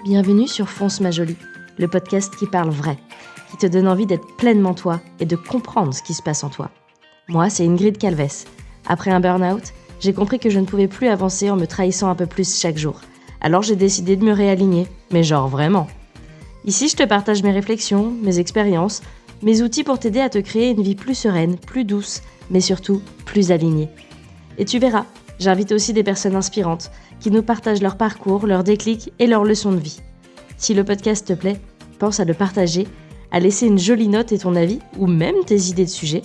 Bienvenue sur Fonce ma jolie, le podcast qui parle vrai, qui te donne envie d'être pleinement toi et de comprendre ce qui se passe en toi. Moi, c'est Ingrid Calves. Après un burn-out, j'ai compris que je ne pouvais plus avancer en me trahissant un peu plus chaque jour. Alors j'ai décidé de me réaligner, mais genre vraiment. Ici, je te partage mes réflexions, mes expériences, mes outils pour t'aider à te créer une vie plus sereine, plus douce, mais surtout plus alignée. Et tu verras, j'invite aussi des personnes inspirantes qui nous partagent leur parcours, leurs déclics et leurs leçons de vie. Si le podcast te plaît, pense à le partager, à laisser une jolie note et ton avis, ou même tes idées de sujets.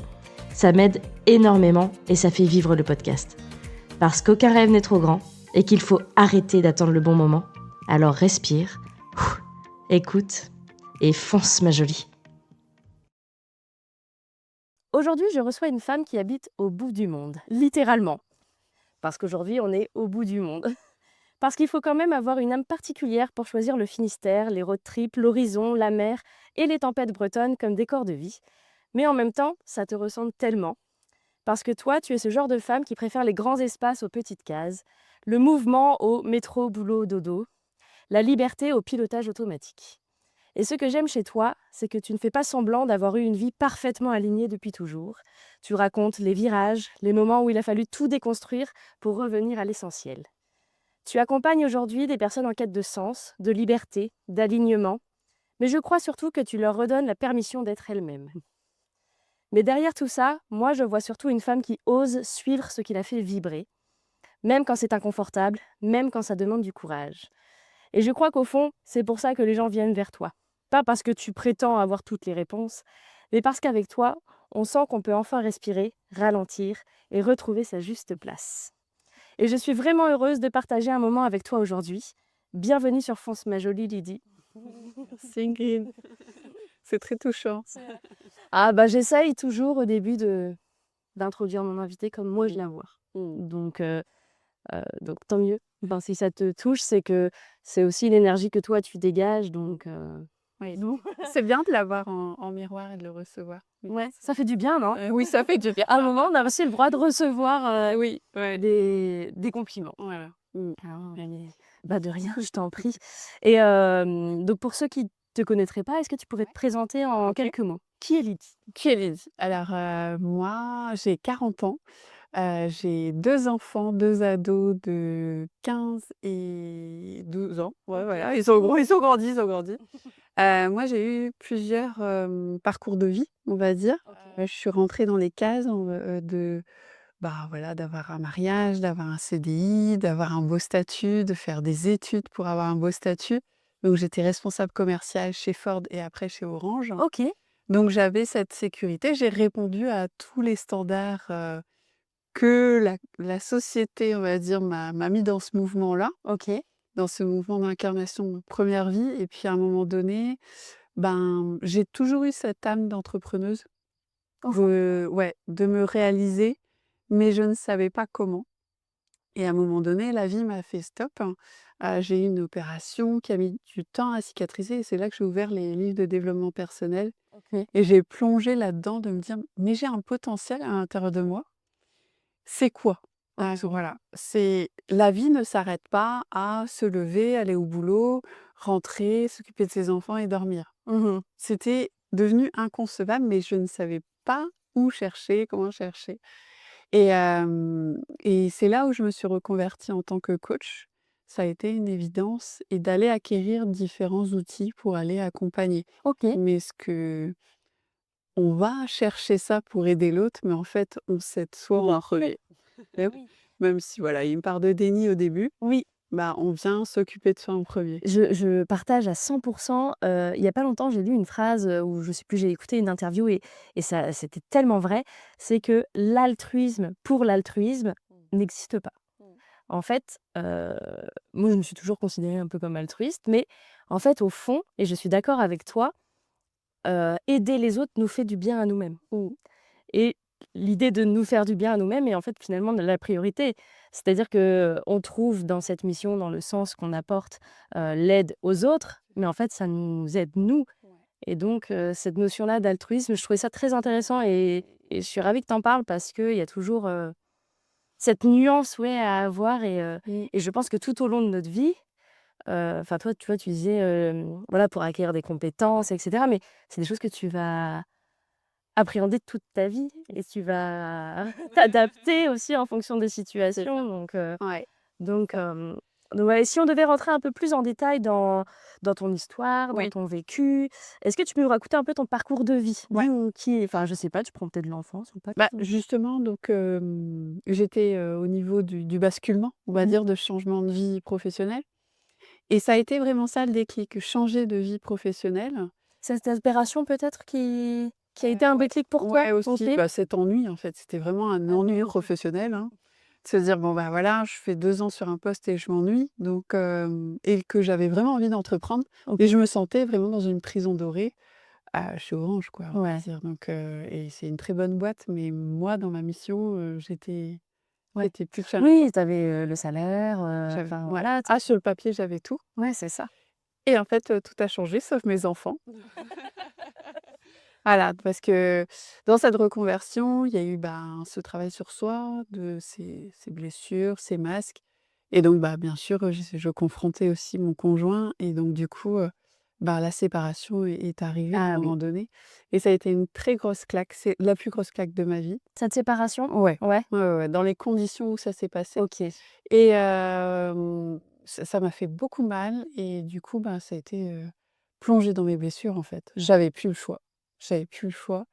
Ça m'aide énormément et ça fait vivre le podcast. Parce qu'aucun rêve n'est trop grand et qu'il faut arrêter d'attendre le bon moment. Alors respire, écoute et fonce ma jolie. Aujourd'hui, je reçois une femme qui habite au bout du monde, littéralement. Parce qu'aujourd'hui, on est au bout du monde. Parce qu'il faut quand même avoir une âme particulière pour choisir le Finistère, les road trips, l'horizon, la mer et les tempêtes bretonnes comme décor de vie. Mais en même temps, ça te ressemble tellement. Parce que toi, tu es ce genre de femme qui préfère les grands espaces aux petites cases, le mouvement au métro, boulot, dodo, la liberté au pilotage automatique. Et ce que j'aime chez toi, c'est que tu ne fais pas semblant d'avoir eu une vie parfaitement alignée depuis toujours. Tu racontes les virages, les moments où il a fallu tout déconstruire pour revenir à l'essentiel. Tu accompagnes aujourd'hui des personnes en quête de sens, de liberté, d'alignement, mais je crois surtout que tu leur redonnes la permission d'être elles-mêmes. Mais derrière tout ça, moi je vois surtout une femme qui ose suivre ce qui la fait vibrer, même quand c'est inconfortable, même quand ça demande du courage. Et je crois qu'au fond, c'est pour ça que les gens viennent vers toi. Pas parce que tu prétends avoir toutes les réponses, mais parce qu'avec toi, on sent qu'on peut enfin respirer, ralentir et retrouver sa juste place. Et je suis vraiment heureuse de partager un moment avec toi aujourd'hui. Bienvenue sur Fonce ma jolie Lydie. Merci Ingrid. C'est très touchant. Ah bah j'essaye toujours au début d'introduire mon invité comme moi je la vois. Donc tant mieux. Enfin, si ça te touche, c'est que c'est aussi l'énergie que toi tu dégages. Donc Oui. C'est bien de l'avoir en miroir et de le recevoir. Oui. ouais, ça fait du bien, non? Oui, ça fait du bien. À un moment, on a aussi le droit de recevoir Oui, ouais. des compliments. Voilà. Ah, bah de rien, je t'en prie. Et donc pour ceux qui ne te connaîtraient pas, est-ce que tu pourrais te présenter en quelques mots? Qui est Lydie? Qui est Lydie? Alors, moi, j'ai 40 ans. J'ai 2 enfants, 2 ados de 15 et 12 ans. Ouais, voilà, ils sont gros, ils sont grandis, ils sont grandis. Moi, j'ai eu plusieurs, parcours de vie, on va dire. Je suis rentrée dans les cases voilà, d'avoir un mariage, d'avoir un CDI, d'avoir un beau statut, de faire des études pour avoir un beau statut. Donc j'étais responsable commerciale chez Ford et après chez Orange. Ok, Donc j'avais cette sécurité. J'ai répondu à tous les standards, que la société, on va dire, m'a mis dans ce mouvement-là, ok. dans ce mouvement d'incarnation de première vie. Et puis à un moment donné, j'ai toujours eu cette âme d'entrepreneuse, de me réaliser, mais je ne savais pas comment. Et à un moment donné, la vie m'a fait stop, hein. J'ai eu une opération qui a mis du temps à cicatriser et c'est là que j'ai ouvert les livres de développement personnel Ok. et j'ai plongé là-dedans de me dire: «Mais j'ai un potentiel à l'intérieur de moi, c'est quoi?» Voilà, c'est la vie ne s'arrête pas à se lever, aller au boulot, rentrer, s'occuper de ses enfants et dormir. Mhm. C'était devenu inconcevable, mais je ne savais pas où chercher, comment chercher. Et c'est là où je me suis reconvertie en tant que coach. Ça a été une évidence et d'aller acquérir différents outils pour aller accompagner. Ok. Mais ce que on va chercher ça pour aider l'autre, mais en fait, on s'aide soi en premier. Et oui, même si voilà, il y a une part de déni au début, Oui, on vient s'occuper de soi en premier. je partage à 100%. Il y a pas longtemps, j'ai lu une phrase où je sais plus, j'ai écouté une interview et ça, c'était tellement vrai. C'est que l'altruisme pour l'altruisme n'existe pas. En fait, moi, je me suis toujours considérée un peu comme altruiste, mais en fait, au fond, et je suis d'accord avec toi, aider les autres nous fait du bien à nous-mêmes. Et l'idée de nous faire du bien à nous-mêmes est en fait finalement la priorité. C'est-à-dire qu'on trouve dans cette mission, dans le sens qu'on apporte l'aide aux autres, mais en fait, ça nous aide nous. Et donc, cette notion-là d'altruisme, je trouvais ça très intéressant et je suis ravie que tu en parles parce qu'il y a toujours cette nuance à avoir et je pense que tout au long de notre vie, Enfin, toi, tu vois, tu disais, voilà, pour acquérir des compétences, et cetera, mais c'est des choses que tu vas appréhender toute ta vie et tu vas t'adapter aussi en fonction des C'est ça. situations, Ouais. donc ouais, si on devait rentrer un peu plus en détail dans ton histoire, dans Oui. ton vécu, est-ce que tu peux nous raconter un peu ton parcours de vie? Ouais. D'où qui enfin, je sais pas, tu prends peut-être de l'enfance ou pas? Bah, justement, donc, j'étais, au niveau du basculement, on va Mmh. dire, de changement de vie professionnelle et ça a été vraiment ça le déclic, changer de vie professionnelle. Cette aspiration peut-être qui a été un Ouais. déclic pour toi? Ouais, aussi, OK. bah, cet ennui, en fait, c'était vraiment un ennui professionnel, hein. De se dire: «Bon, bah, voilà, je fais 2 ans sur un poste et je m'ennuie», donc et que j'avais vraiment envie d'entreprendre et OK. je me sentais vraiment dans une prison dorée, chez Orange, quoi, on va Ouais. dire, donc et c'est une très bonne boîte, mais moi, dans ma mission, Ouais. j'étais plus challengeante. Oui, tu avais, le salaire, J'avais enfin ouais. voilà, t Sur le papier, j'avais tout ouais, c'est ça. et en fait, tout a changé sauf mes enfants. Voilà, parce que dans cette reconversion, il y a eu, ben, ce travail sur soi, de ces blessures, ces masques et donc bah, bien sûr, je confrontais aussi mon conjoint et donc du coup, bah, la séparation est arrivée à un Ah oui. moment donné et ça a été une très grosse claque. C'est la plus grosse claque de ma vie. Cette séparation? Ouais. Ouais, Ouais, ouais, ouais, dans les conditions où ça s'est passé OK. et ça m'a fait beaucoup mal et du coup, ben, ça a été, plongé dans mes blessures, en fait. J'avais plus le choix. J'avais plus le choix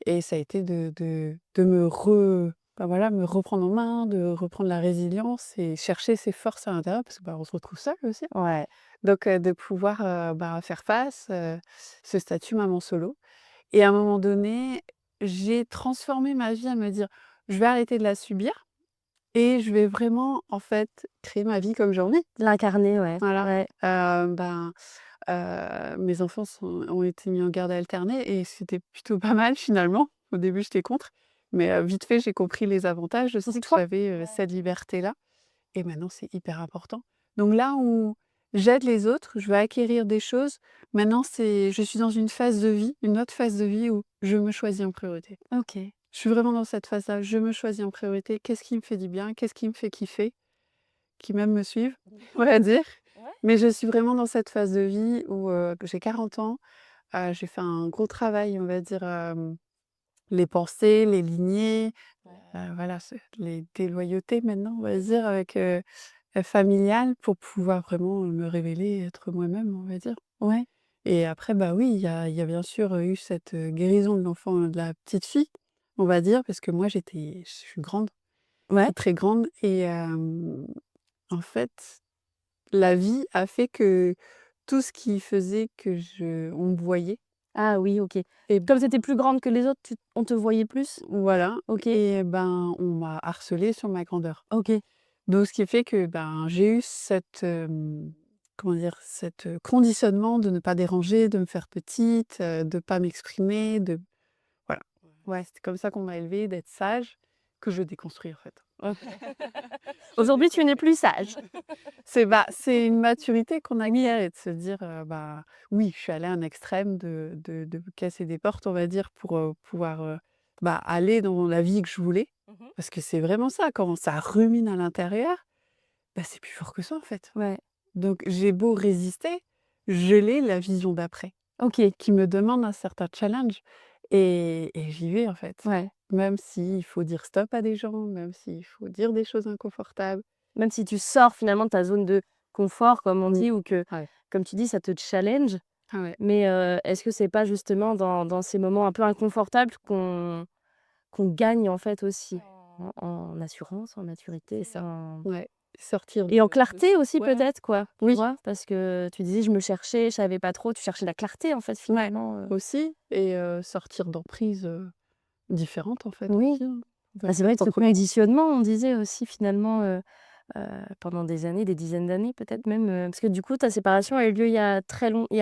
et ça a été de bah, voilà, me reprendre en main, de reprendre la résilience et chercher ses forces à l'intérieur parce que, bah, on se retrouve seul aussi. Ouais. Donc de pouvoir, bah, faire face, ce statut maman solo et à un moment donné, j'ai transformé ma vie à me dire: «Je vais arrêter de la subir et je vais vraiment, en fait, créer ma vie comme j'ai envie». L'incarner, ouais. Voilà, Ouais. ben, mes enfants ont été mis en garde alternée et c'était plutôt pas mal finalement. Au début, j'étais contre, mais vite fait, j'ai compris les avantages Pour aussi que toi? j'avais, cette liberté-là et maintenant c'est hyper important. Donc là où j'aide les autres, je veux acquérir des choses, maintenant je suis dans une phase de vie, une autre phase de vie où je me choisis en priorité. OK. Je suis vraiment dans cette phase-là, je me choisis en priorité. Qu'est-ce qui me fait du bien? Qu'est-ce qui me fait kiffer? Qui même me suivent, on va dire. Ouais. Mais je suis vraiment dans cette phase de vie où, que j'ai 40 ans, j'ai fait un gros travail, on va dire, les pensées, les lignées, voilà, les déloyautés maintenant, on va dire, avec, familiales pour pouvoir vraiment me révéler et être moi-même, on va dire. Ouais. Et après, bah, oui, il y a bien sûr, eu cette, guérison de l'enfant, de la petite fille, on va dire, parce que moi je suis grande, je Ouais. suis très grande et en fait la vie a fait que tout ce qui faisait que on me voyait Ah oui, OK. et Comme tu étais plus grande que les autres, on te voyait plus? voilà OK. et ben, on m'a harcelée sur ma grandeur. OK. Donc ce qui fait que, ben, j'ai eu cette, comment dire? Cet, conditionnement de ne pas déranger, de me faire petite, de pas m'exprimer, de voilà. Ouais, c'était comme ça qu'on m'a élevée, d'être sage, que je déconstruis en fait. OK. Je Aujourd'hui, tu n'es déconstruis. plus sage. C'est une maturité qu'on acquiert et de se dire, bah, oui, je suis allée à un extrême de casser des portes, on va dire, pour, pouvoir, bah, aller dans la vie que je voulais. Mmh. Parce que c'est vraiment ça, quand ça rumine à l'intérieur, bah, c'est plus fort que ça, en fait. Ouais. Donc j'ai beau résister, je l'ai la vision d'après, OK. qui me demande un certain challenge et j'y vais, en fait. Ouais. Même s'il faut dire stop à des gens, même s'il faut dire des choses inconfortables. Même si tu sors finalement de ta zone de confort, comme on Mmh. dit, ou que, Ouais. comme tu dis, ça te challenge, Ah ouais. mais est-ce que c'est pas justement dans ces moments un peu inconfortables qu'on gagne en fait aussi en assurance, en maturité, ça Ouais, sortir et en de clarté aussi ouais, peut-être quoi, tu oui, vois? Parce que tu disais: «Je me cherchais, je savais pas trop», tu cherchais la clarté en fait ouais, finalement, aussi et sortir d'emprises, différentes en fait oui. aussi, hein. Bah, c'est vrai que ce conditionnement, on disait aussi finalement, pendant des années, des dizaines d'années peut-être même, parce que du coup ta séparation a eu lieu il y a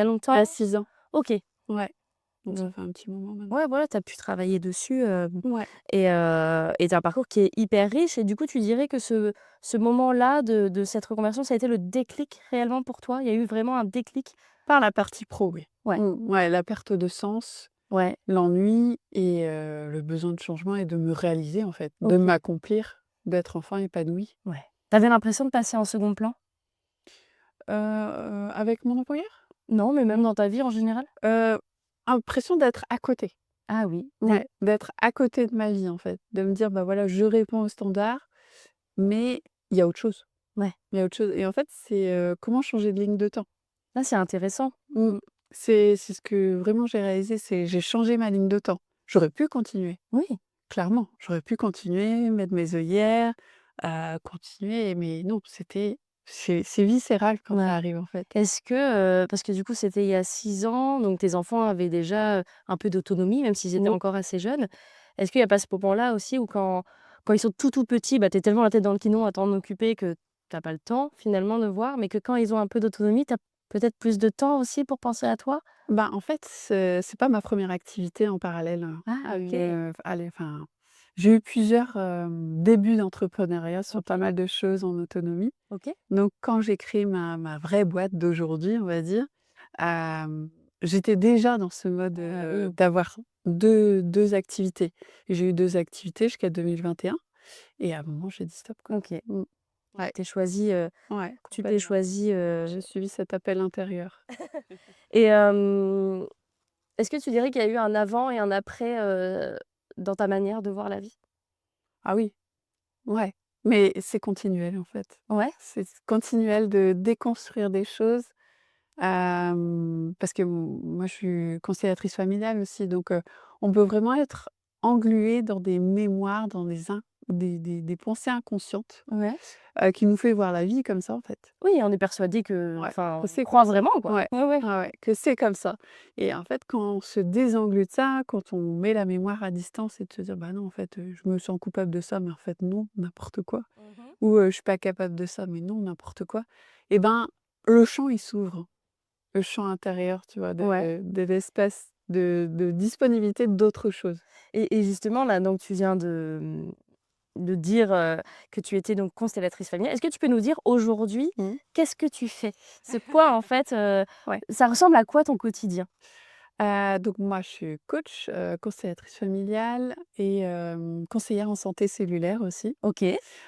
longtemps? À 6 ans, OK. ouais, donc ça Mmh. fait un petit moment maintenant. Ouais, voilà, tu as pu travailler dessus, Ouais. et tu as un parcours qui est hyper riche et du coup, tu dirais que ce moment-là de cette reconversion, ça a été le déclic réellement pour toi? Il y a eu vraiment un déclic? Par la partie pro, oui. Ouais, Ouais, la perte de sens, ouais, l'ennui et le besoin de changement et de me réaliser en fait, de OK, m'accomplir, d'être enfin épanouie. ouais. Tu avais l'impression de passer en second plan? Avec mon employeur? Non, mais même dans ta vie en général? Heu, Impression d'être à côté. Ah oui, Ouais, d'être à côté de ma vie, en fait. De me dire: «Bah, voilà, je réponds aux standards, mais il y a autre chose. ouais. Il y a autre chose» et en fait, c'est, comment changer de ligne de temps. Là, c'est intéressant. Mmh. C'est ce que vraiment j'ai réalisé, c'est j'ai changé ma ligne de temps. J'aurais pu continuer, Oui. clairement. J'aurais pu continuer, mettre mes œillères, continuer, mais non, c'est viscéral quand ça Ouais. arrive, en fait. Est-ce que, parce que du coup, c'était il y a 6 ans, donc tes enfants avaient déjà, un peu d'autonomie, même s'ils étaient Oui. encore assez jeunes. Est-ce qu'il y a pas ce moment-là aussi où quand ils sont tout petits, bah, tu es tellement la tête dans le guidon à t'en occuper que tu as pas le temps finalement de voir, mais que quand ils ont un peu d'autonomie, tu as peut-être plus de temps aussi pour penser à toi? Bah, en fait, c'est pas ma première activité en parallèle, Ah OK. allez, enfin, j'ai eu plusieurs, débuts d'entrepreneuriat sur pas OK. mal de choses en autonomie. OK. Donc quand j'ai créé ma vraie boîte d'aujourd'hui, on va dire, hem, j'étais déjà dans ce mode, Mmh. d'avoir deux activités. J'ai eu 2 activités jusqu'à 2021 et à un moment, j'ai dit: «Stop», quoi. OK. Mmh. Tu Ouais, t'es choisie, ouais, tu t'es complètement. choisie, J'ai suivi cet appel intérieur. et est-ce que tu dirais qu'il y a eu un avant et un après, dans ta manière de voir la vie? Ah oui, ouais, mais c'est continuel, en fait. Ouais? C'est continuel de déconstruire des choses, parce que moi, je suis conciliatrice familiale aussi, donc on peut vraiment être englué dans des mémoires, dans des pensées inconscientes, Ouais. qui nous fait voir la vie comme ça, en fait. Oui, on est persuadé que Ouais, enfin, que on c'est comme croit ça. vraiment, quoi. Ouais, Ouais, ouais. ouais, ouais, que c'est comme ça et en fait, quand on se désenglue de ça, quand on met la mémoire à distance et de se dire: «Bah non, en fait, je me sens coupable de ça, mais en fait non, n'importe quoi» Mmh. ou «Je suis pas capable de ça, mais non, n'importe quoi» et ben, le champ, il s'ouvre. Le champ intérieur, tu vois? Ouais. De l'espace de disponibilité d'autres choses. Et justement, là, donc tu viens de dire, que tu étais donc constellatrice familiale. Est-ce que tu peux nous dire aujourd'hui, Mmh. qu'est-ce que tu fais? C'est quoi en fait, Ouais. ça ressemble à quoi ton quotidien? Donc moi, je suis coach, constellatrice familiale et conseillère en santé cellulaire aussi. OK,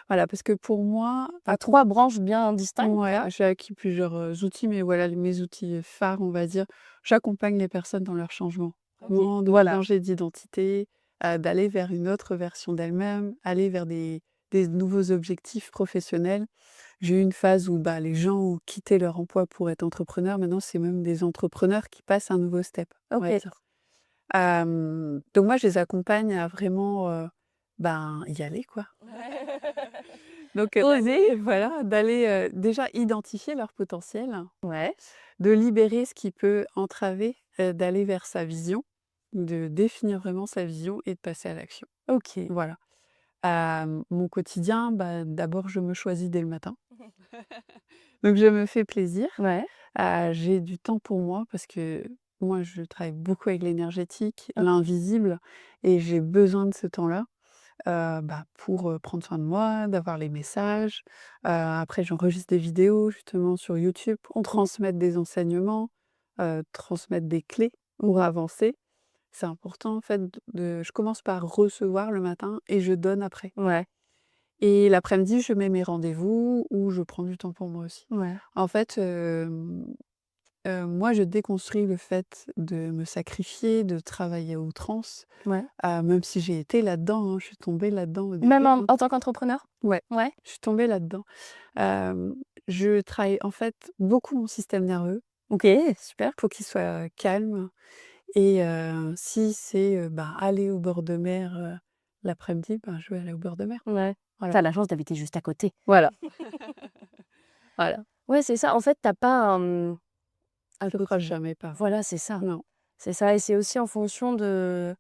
Voilà, parce que pour moi, enfin 3 branches bien distinctes. ouais, j'ai acquis plusieurs, outils, mais voilà, mes outils phares, on va dire. J'accompagne les personnes dans leur changement. OK, Vraiment de voilà. changer d'identité, d'aller vers une autre version d'elle-même, aller vers des nouveaux objectifs professionnels. J'ai eu une phase où, bah, les gens ont quitté leur emploi pour être entrepreneurs. Maintenant, c'est même des entrepreneurs qui passent un nouveau step, on va OK. dire. Donc moi, je les accompagne à vraiment, ben, y aller, quoi. Donc Oser. d'aller, déjà identifier leur potentiel, Ouais. de libérer ce qui peut entraver, d'aller vers sa vision, de définir vraiment sa vision et de passer à l'action. OK. Voilà. Mon quotidien, bah, d'abord, je me choisis dès le matin. Donc je me fais plaisir. Ouais. J'ai du temps pour moi parce que moi, je travaille beaucoup avec l'énergétique, OK. l'invisible et j'ai besoin de ce temps-là, bah, pour, prendre soin de moi, d'avoir les messages. Après j'enregistre des vidéos justement sur YouTube pour OK. transmettre des enseignements, transmettre des clés pour Mmh. avancer. C'est important en fait de je commence par recevoir le matin et je donne après. Ouais. Et l'après-midi, je mets mes rendez-vous ou je prends du temps pour moi aussi. Ouais. En fait, moi, je déconstruis le fait de me sacrifier, de travailler à outrance, Ouais. même si j'ai été là-dedans, hein, je suis tombée là-dedans au Même début, en hein. en tant qu'entrepreneur? Ouais, Ouais. je suis tombée là-dedans. Je travaille, en fait, beaucoup mon système nerveux OK, super. pour qu'il soit calme et si c'est, bah, aller au bord de mer, l'après-midi, ben, je vais aller au bord de mer. Ouais. Voilà. Tu as la chance d'habiter juste à côté. Voilà, voilà. Ouais, c'est ça. En fait, tu as pas un Je crois quotidien. jamais pas. Voilà, c'est ça. Non. C'est ça et c'est aussi en fonction de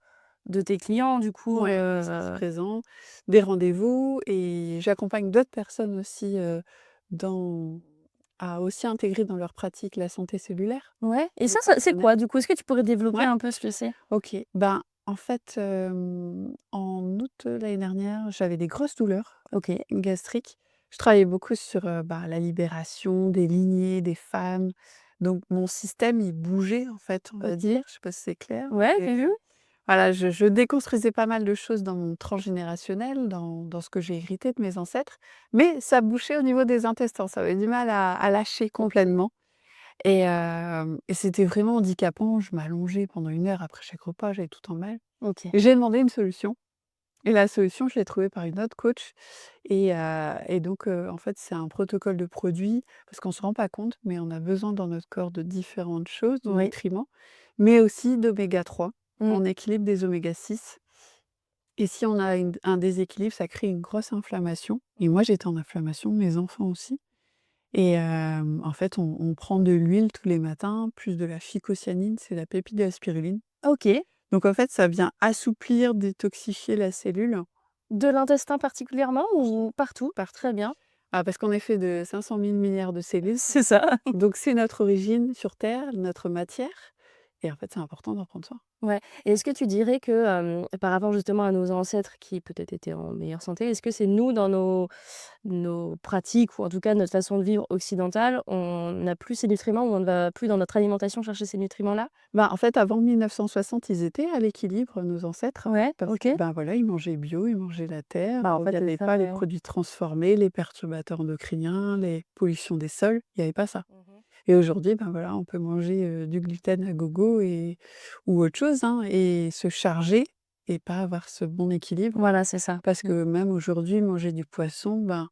tes clients du coup, Ouais, ce qui se présente, des rendez-vous et j'accompagne d'autres personnes aussi, dans à aussi intégrer dans leur pratique la santé cellulaire, ouais et le ça c'est personnel. quoi du coup? Est-ce que tu pourrais développer Ouais, un peu ce que c'est? OK. Ben, en fait, en août, l'année dernière, j'avais des grosses douleurs OK. gastriques. Je travaillais beaucoup sur, bah, la libération des lignées, des femmes. Donc mon système, il bougeait en fait, on va OK. dire. Je sais pas si c'est clair? Ouais, Et j'ai vu. Voilà, je déconstruisais pas mal de choses dans mon transgénérationnel, dans ce que j'ai hérité de mes ancêtres, mais ça bouchait au niveau des intestins. Ça avait du mal à lâcher complètement et c'était vraiment handicapant. Je m'allongeais pendant 1 heure après chaque repas, j'avais tout en mal OK. et j'ai demandé une solution et la solution, je l'ai trouvée par une autre coach et donc en fait, c'est un protocole de produits parce qu'on se rend pas compte, mais on a besoin dans notre corps de différentes choses, de Oui. nutriments, mais aussi d'oméga 3. Mmh. On équilibre des oméga 6 et si on a un déséquilibre, ça crée une grosse inflammation et moi, j'étais en inflammation, mes enfants aussi et en fait, on prend de l'huile tous les matins, plus de la phycocyanine, c'est la pépite de la spiruline. OK. Donc en fait, ça vient assouplir, détoxifier la cellule. De l'intestin particulièrement ou partout? Très bien. Ah, parce qu'on est fait de 500 000 milliards de cellules, C'est ça. donc c'est notre origine sur terre, notre matière et en fait, c'est important d'en prendre soin. Ouais, et est-ce que tu dirais que, par rapport justement à nos ancêtres qui peut-être étaient en meilleure santé, est-ce que c'est nous dans nos pratiques ou en tout cas notre façon de vivre occidentale, on n'a plus ces nutriments ou on ne va plus dans notre alimentation chercher ces nutriments-là? Bah, en fait, avant 1960, ils étaient à l'équilibre, nos ancêtres, Ouais, parce OK. que, ben, voilà, ils mangeaient bio, ils mangeaient la terre, Bah, en il fait, n'y c'est avait ça, pas les ouais. produits transformés, les perturbateurs endocriniens, les pollutions des sols, il n'y avait pas ça. Mmh. Et aujourd'hui, ben, voilà, on peut manger, du gluten à gogo ou autre chose, hein, et se charger et pas avoir ce bon équilibre. Voilà, c'est ça. Parce Mmh. que même aujourd'hui, manger du poisson, ben,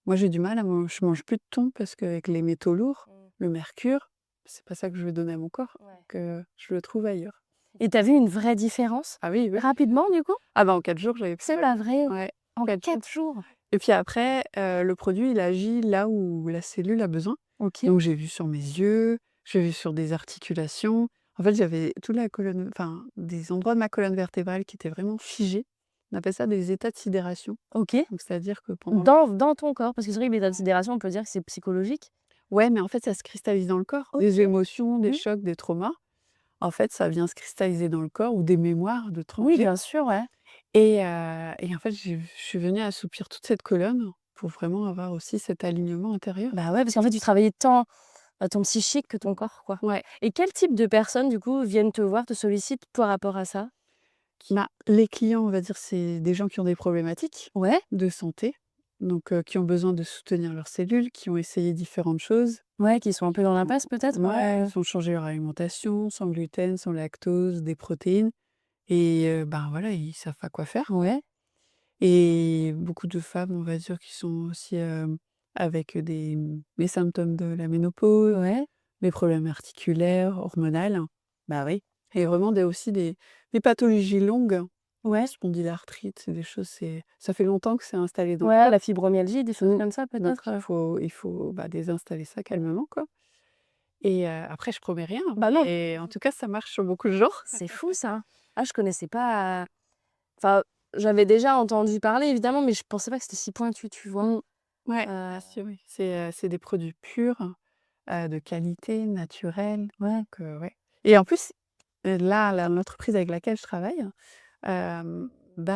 moi j'ai du mal je mange plus de thon parce qu'avec les métaux lourds, Mmh. le mercure, c'est pas ça que je veux donner à mon corps, Ouais. donc je le trouve ailleurs. Et tu as vu une vraie différence? Ah oui, oui. Rapidement du coup? Ah bah, en 4 jours, j'avais plus C'est mal. pas vrai? Ouais, En 4 jours 4 jours? et puis après, le produit, il agit là où la cellule a besoin. OK. Donc j'ai vu sur mes yeux, j'ai vu sur des articulations. En fait, j'avais toute la colonne enfin, des endroits de ma colonne vertébrale qui étaient vraiment figés. On appelle ça des états de sidération. OK. Donc c'est-à-dire que pendant Dans ton corps? Parce que c'est vrai que l'état de sidération, on peut dire que c'est psychologique. ouais, mais en fait, ça se cristallise dans le corps. Des OK. émotions, des Mmh. chocs, des traumas. En fait, ça vient se cristalliser dans le corps ou des mémoires de Oui, trajets bien sûr, ouais. et en fait, je suis venue assouplir toute cette colonne pour vraiment avoir aussi cet alignement intérieur. Bah, ouais, parce qu'en fait, tu travaillais tant, ton psychique que ton corps, quoi. Ouais. Et quel type de personnes, du coup, viennent te voir, te sollicitent par rapport à ça? Bah, les clients, on va dire, c'est des gens qui ont des problématiques Ouais, de santé, donc qui ont besoin de soutenir leurs cellules, qui ont essayé différentes choses. ouais, qui sont un peu dans Mmh. l'impasse peut-être? Ouais, ils ont changé leur alimentation, sans gluten, sans lactose, des protéines et ben, voilà, ils savent pas quoi faire Ouais, et beaucoup de femmes, on va dire, qui sont aussi, avec les symptômes de la ménopause, ouais, les problèmes articulaires, hormonales. Bah, oui et vraiment des pathologies longues. ouais, Spondylarthrite, c'est des choses, ça fait longtemps que c'est installé dans le ouais, corps. la fibromyalgie, des choses Mmh. comme ça Donc peut-être, il faut, bah, désinstaller ça calmement, quoi et après je promets rien, Bah, non. et en tout cas ça marche sur beaucoup de gens. C'est fou ça. Ah, je connaissais pas, enfin, j'avais déjà entendu parler évidemment, mais je pensais pas que c'était si pointu, tu vois? Mmh. Ouais, Heu, bien sûr, oui. C'est des produits purs, de qualité, naturels, ouais. donc ouais et en plus, là, l'entreprise avec laquelle je travaille, bah,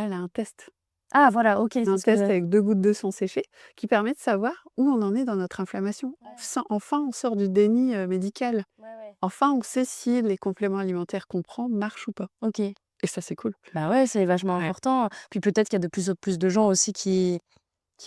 elle a un test. Ah voilà, OK, c'est Un ce que test avec 2 gouttes de sang séché qui permet de savoir où on en est dans notre inflammation. Ouais. Enfin, on sort du déni, médical. ouais, ouais. Enfin, on sait si les compléments alimentaires qu'on prend marchent ou pas OK. et ça, c'est cool. Bah, ouais, c'est vachement Ouais. important. Puis peut-être qu'il y a de plus en plus de gens aussi qui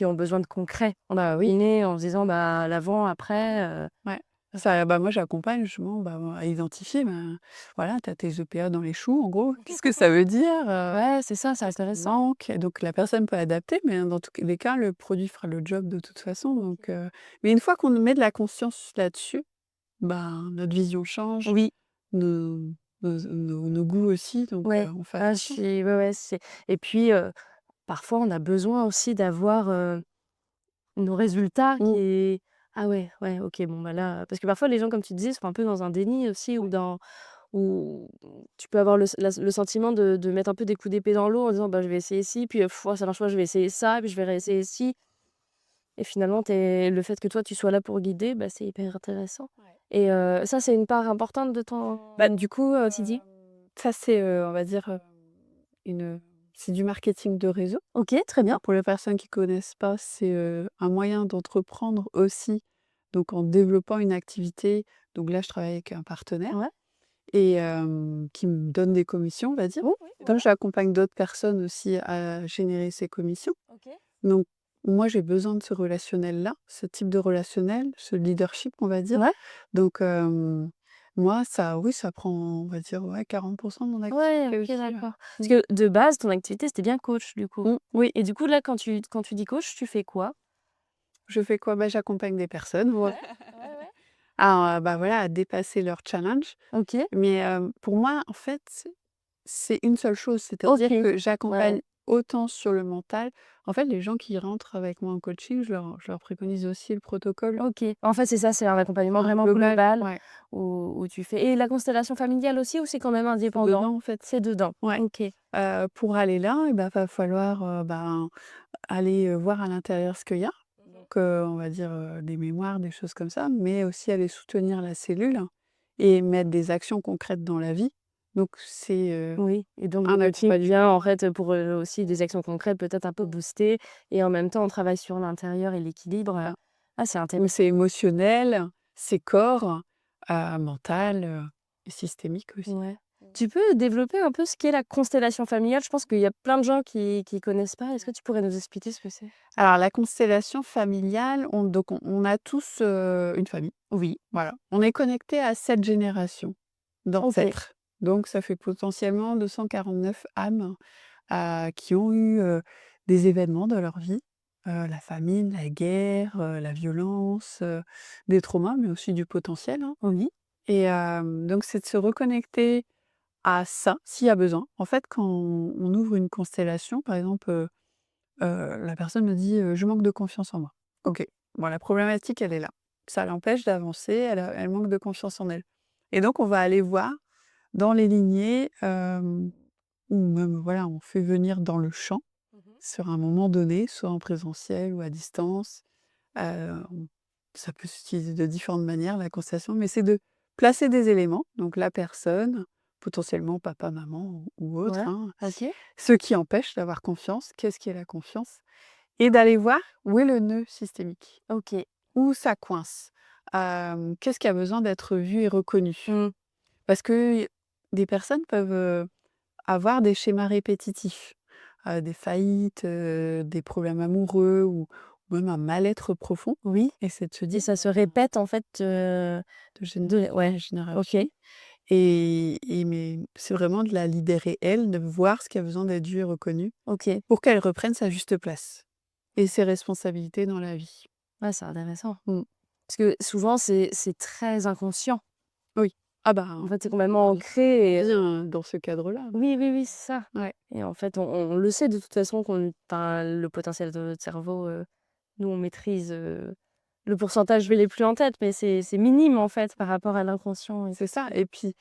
ont besoin de concret, Bah, oui. en se disant: «Bah, l'avant, après», Ouais. Ça, bah, moi, j'accompagne justement, bah, à identifier, ben, voilà, tu as tes EPA dans les choux, en gros. Qu'est-ce que ça veut dire? ouais, c'est ça, c'est Qu'est-ce qui intéressant. manque? Et donc la personne peut adapter, mais dans tous les cas, le produit fera le job de toute façon, donc mais une fois qu'on met de la conscience là-dessus, ben, notre vision change, Oui, nos nos goûts aussi, donc ouais. on fait Ah, je attention. suis ouais, ouais, c'est et puis, parfois, on a besoin aussi d'avoir, nos résultats Mmh. qui ah ouais, ouais, OK, bon, bah, là parce que parfois les gens, comme tu disais, sont un peu dans un déni aussi ou Ouais. dans où tu peux avoir le sentiment de mettre un peu des coups d'épée dans l'eau en disant: «Bah, je vais essayer ci, puis, oh, ça marche pas, je vais essayer ça, puis je vais réessayer ci» et finalement le fait que toi, tu sois là pour guider, bah, c'est hyper intéressant Ouais. et ça, c'est une part importante de ton Bah, du coup, quotidien? ça c'est, on va dire, une, c'est du marketing de réseau. OK, très bien. Pour les personnes qui connaissent pas, c'est, un moyen d'entreprendre aussi, donc en développant une activité. Donc là, je travaille avec un partenaire Ouais. et qui me donne des commissions, on va dire. Oui, Donc voilà. j'accompagne d'autres personnes aussi à générer ces commissions. Ok. Donc moi, j'ai besoin de ce relationnel-là, ce type de relationnel, ce leadership, on va dire. Ouais. Donc moi, ça oui, ça prend, on va dire, ouais, 40 de mon Ouais, activité ok, aussi, ouais. d'accord. Parce Mmh. que de base, ton activité, c'était bien coach, du coup. Mmh. Oui. Et du coup, là, quand tu dis coach, tu fais quoi? Je fais quoi? Bah, j'accompagne des personnes, moi, Ouais. à, bah, voilà, à dépasser leur challenge. Ok. Mais pour moi, en fait, c'est une seule chose, Ok. c'est-à-dire que Ouais. j'accompagne autant sur le mental. En fait, les gens qui rentrent avec moi en coaching, je leur préconise aussi le protocole Ok. En fait, c'est ça, c'est un accompagnement vraiment global. global Ouais, où tu fais. Et la constellation familiale aussi, ou c'est quand même c'est indépendant? dedans, en fait. C'est dedans. Ouais. Ok. Pour aller là, et ben, va falloir, ben, aller, voir à l'intérieur ce qu'il y a. Donc on va dire, des mémoires, des choses comme ça, mais aussi aller soutenir la cellule et mettre des actions concrètes dans la vie. Donc c'est, Oui. Et donc, un le coaching accompagnement. vient en fait pour aussi des actions concrètes, peut-être un peu booster. Et en même temps, on travaille sur l'intérieur et l'équilibre. Ah, c'est Donc intéressant. c'est émotionnel, c'est corps, mental, et systémique aussi. Ouais. Tu peux développer un peu ce qu'est la constellation familiale? Je pense qu'il y a plein de gens qui connaissent pas. Est-ce que tu pourrais nous expliquer ce que c'est? Alors la constellation familiale, on a tous, une famille. Oui. Voilà. On est connecté à 7 générations OK. d'ancêtres. Donc ça fait potentiellement 249 âmes, qui ont eu, des événements dans leur vie, la famine, la guerre, la violence, des traumas, mais aussi du potentiel, hein. Oui. Et donc c'est de se reconnecter à ça, s'il y a besoin. En fait, quand on ouvre une constellation, par exemple, la personne me dit, «Je manque de confiance en moi». OK. Bon, la problématique, elle est là. Ça l'empêche d'avancer, elle manque de confiance en elle. Et donc on va aller voir dans les lignées, ou même, voilà, on fait venir dans le champ, sur un moment donné, soit en présentiel ou à distance. On Ça peut s'utiliser de différentes manières, la constellation, mais c'est de placer des éléments, donc la personne, potentiellement papa, maman ou autre, Ouais. hein, OK. ce qui empêche d'avoir confiance. Qu'est-ce qui est la confiance? Et d'aller voir où est le nœud systémique, OK. où ça coince, qu'est-ce qui a besoin d'être vu et reconnu? Mmh. Parce que des personnes peuvent, avoir des schémas répétitifs, des faillites, des problèmes amoureux ou même un mal-être profond, Oui. et c'est de se Et dire, ça se répète en fait, de génération de en ouais. OK. génération. Et mais c'est vraiment de la libérer elle, de voir ce qui a besoin d'être vu et reconnu OK. pour qu'elle reprenne sa juste place et ses responsabilités dans la vie. Ouais, c'est intéressant. Mmh. Parce que souvent, c'est très inconscient. Oui. Ah En bah, fait, c'est complètement on ancré et vient dans ce cadre-là. oui, oui, oui, c'est ça. Ouais. Et en fait, on le sait de toute façon le potentiel de notre cerveau, nous, on maîtrise, le pourcentage, je l'ai plus en tête, mais c'est minime, en fait, par rapport à l'inconscient et C'est ça. Et puis,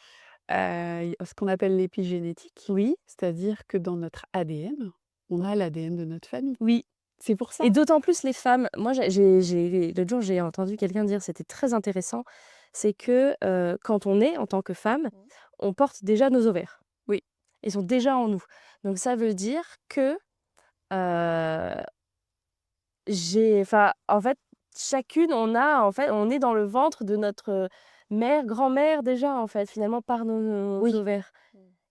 y a ce qu'on appelle l'épigénétique, oui, c'est-à-dire que dans notre ADN, on a l'ADN de notre famille. oui. C'est pour ça. Et d'autant plus les femmes. Moi, j'ai l'autre jour, j'ai entendu quelqu'un dire, c'était très intéressant, c'est que, quand on est en tant que femme, on porte déjà nos ovaires. Oui. Ils sont déjà en nous. Donc ça veut dire que, heu, en fait, chacune, on est dans le ventre de notre, mère, grand-mère déjà, en fait, finalement, par nos Oui. ovaires.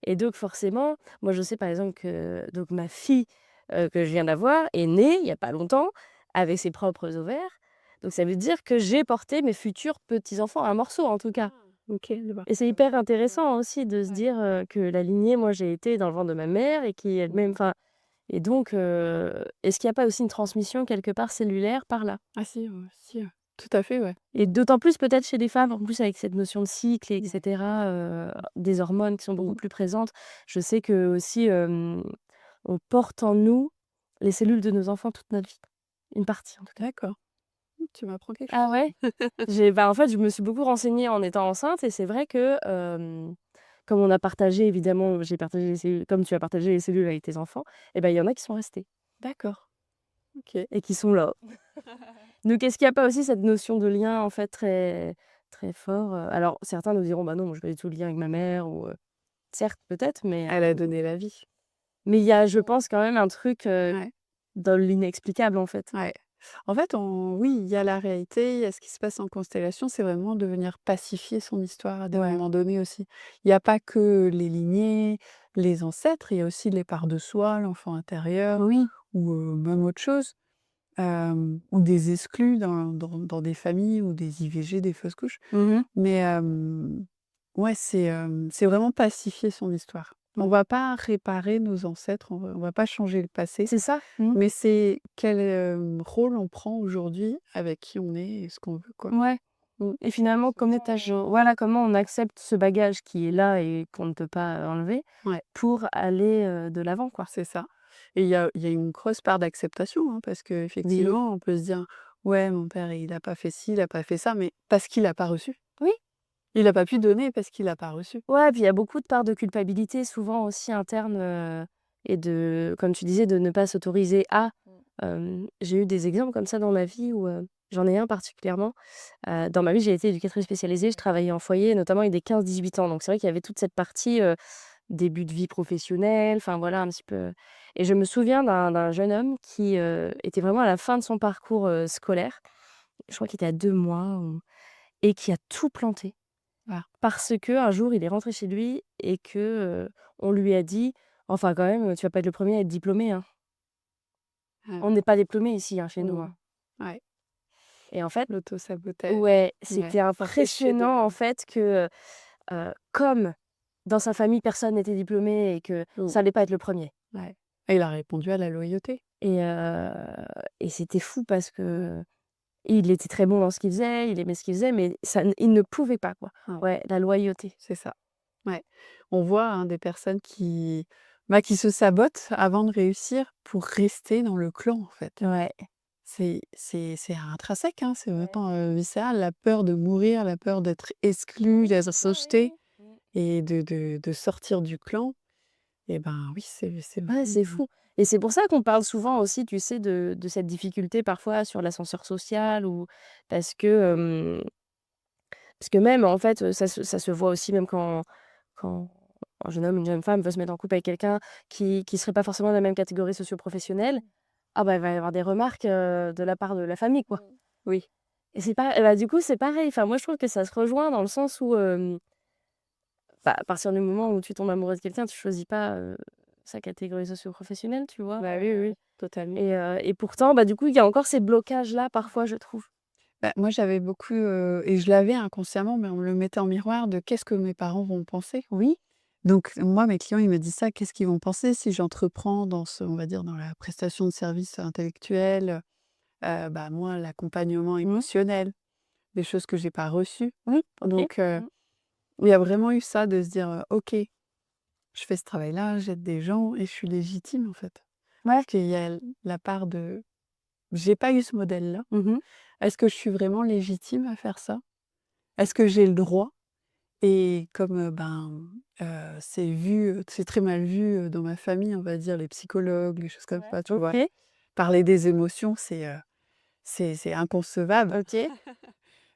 Et donc forcément, moi je sais par exemple que donc ma fille, que je viens d'avoir est née il y a pas longtemps avec ses propres ovaires. Donc ça veut dire que j'ai porté mes futurs petits-enfants, un morceau en tout cas. OK, je vois. Et c'est hyper intéressant aussi de se Ouais. dire, que la lignée, moi j'ai été dans le ventre de ma mère et qui elle-même et donc est-ce qu'il y a pas aussi une transmission quelque part cellulaire par là? Ah si, tout à fait, ouais. Et d'autant plus peut-être chez les femmes, en plus avec cette notion de cycle et cetera, des hormones qui sont beaucoup Mmh. plus présentes. Je sais qu'aussi, on porte en nous les cellules de nos enfants toute notre vie. Une partie en tout cas. D'accord. Tu m'apprends quelque Ah chose. ouais? En fait, je me suis beaucoup renseignée en étant enceinte et c'est vrai que, comme on a partagé évidemment, j'ai partagé les cellules comme tu as partagé les cellules avec tes enfants, et ben, il y en a qui sont restés D'accord. OK. et qui sont là. Donc est-ce qu'il y a pas aussi cette notion de lien, en fait, très très fort, alors certains nous diront: «Bah non, moi j'ai pas du tout de lien avec ma mère» ou certes peut-être, Elle a donné la vie. mais il y a, je pense, quand même un truc, Ouais, dans l'inexplicable, en fait. ouais. En fait, oui, il y a la réalité, il y a ce qui se passe en constellation, c'est vraiment de venir pacifier son histoire à des Ouais. moments donnés aussi. Il y a pas que les lignées, les ancêtres, il y a aussi les parts de soi, l'enfant intérieur Oui. ou même autre chose, ou des exclus dans des familles ou des IVG, des fausses couches. Mmh. Mais ouais, c'est vraiment pacifier son histoire. On Ouais. va pas réparer nos ancêtres, on va pas changer le passé. C'est ça. Mmh. Mais c'est quel, rôle on prend aujourd'hui avec qui on est et ce qu'on veut, quoi. Ouais. Mmh. Et finalement, voilà, comment on accepte ce bagage qui est là et qu'on ne peut pas, enlever Ouais, pour aller, de l'avant, quoi. c'est ça. Et il y a une grosse part d'acceptation, hein, parce Oui. qu'effectivement, on peut se dire: «Ouais, mon père, il a pas fait ci, il a pas fait ça», mais parce qu'il a pas reçu. Oui. Il a pas pu donner parce qu'il a pas reçu. Ouais, puis il y a beaucoup de parts de culpabilité souvent aussi interne, et de comme tu disais, de ne pas s'autoriser à. J'ai eu des exemples comme ça dans ma vie où, j'en ai un particulièrement. Dans ma vie, j'ai été éducatrice spécialisée, je travaillais en foyer, notamment avec des 15-18 ans. Donc c'est vrai qu'il y avait toute cette partie, début de vie professionnelle, enfin voilà un petit peu. Et je me souviens d'un jeune homme qui, était vraiment à la fin de son parcours, scolaire. Je crois qu'il était à 2 mois et qui a tout planté. Ah, Parce qu'un jour, il est rentré chez lui et que, on lui a dit: «Enfin quand même, tu vas pas être le premier à être diplômé, hein. ah, On n'est pas diplômés ici, hein, chez nous, mmh. hein». Ouais, Et en fait, l'autosabotage. ouais, Ouais, c'était s'empêcher impressionnant de en fait que, comme dans sa famille, personne n'était diplômé et que mmh, ça allait pas être le premier. ouais. Et il a répondu à la loyauté. Et et c'était fou parce que il était très bon dans ce qu'il faisait, il aimait ce qu'il faisait, mais ça n il ne pouvait pas, quoi. Ouais, Ouais, la loyauté. c'est ça. Ouais. On voit, hein, des personnes qui se sabotent avant de réussir pour rester dans le clan, en fait. Ouais. C'est intrinsèque, hein, c'est vraiment, viscéral, la peur de mourir, la peur d'être exclu, d'être rejeté et de sortir du clan et ben, oui, c'est Ouais, vraiment, c'est fou. Et c'est pour ça qu'on parle souvent aussi, tu sais, de cette difficulté parfois sur l'ascenseur social ou parce que, parce que même en fait, ça se voit aussi même quand un jeune homme, une jeune femme veut se mettre en couple avec quelqu'un qui serait pas forcément de la même catégorie socio-professionnelle. Ah bah, il va y avoir des remarques, de la part de la famille, quoi. oui, Et c'est pas et bah, du coup, c'est pareil. Enfin, moi, je trouve que ça se rejoint dans le sens où, bah, à partir du moment où tu tombes amoureux de quelqu'un, tu choisis pas, sa catégorie socio-professionnelle, tu vois? bah, oui, oui, totalement. Et pourtant, bah, du coup, il y a encore ces blocages-là parfois, je trouve. Bah, moi, j'avais beaucoup, et je l'avais inconsciemment, mais on me le mettait en miroir de: «Qu'est-ce que mes parents vont penser?» Oui. Donc moi, mes clients, ils me disent ça: «Qu'est-ce qu'ils vont penser si j'entreprends dans ce on va dire, dans la prestation de services intellectuels, bah, moi, l'accompagnement Mmh. émotionnel, des choses que j'ai pas reçues?» Oui, OK. Donc Mmh. il y a vraiment eu ça de se dire, «OK, je fais ce travail-là, j'aide des gens et je suis légitime, en fait». Ouais. Parce qu'il y a la part de j'ai pas eu ce modèle-là. Mmh. Est-ce que je suis vraiment légitime à faire ça? Est-ce que j'ai le droit? Et comme, c'est très mal vu, dans ma famille, on va dire, les psychologues, les choses comme Ouais. ça, tu vois? OK, Parler des émotions, c'est inconcevable. OK.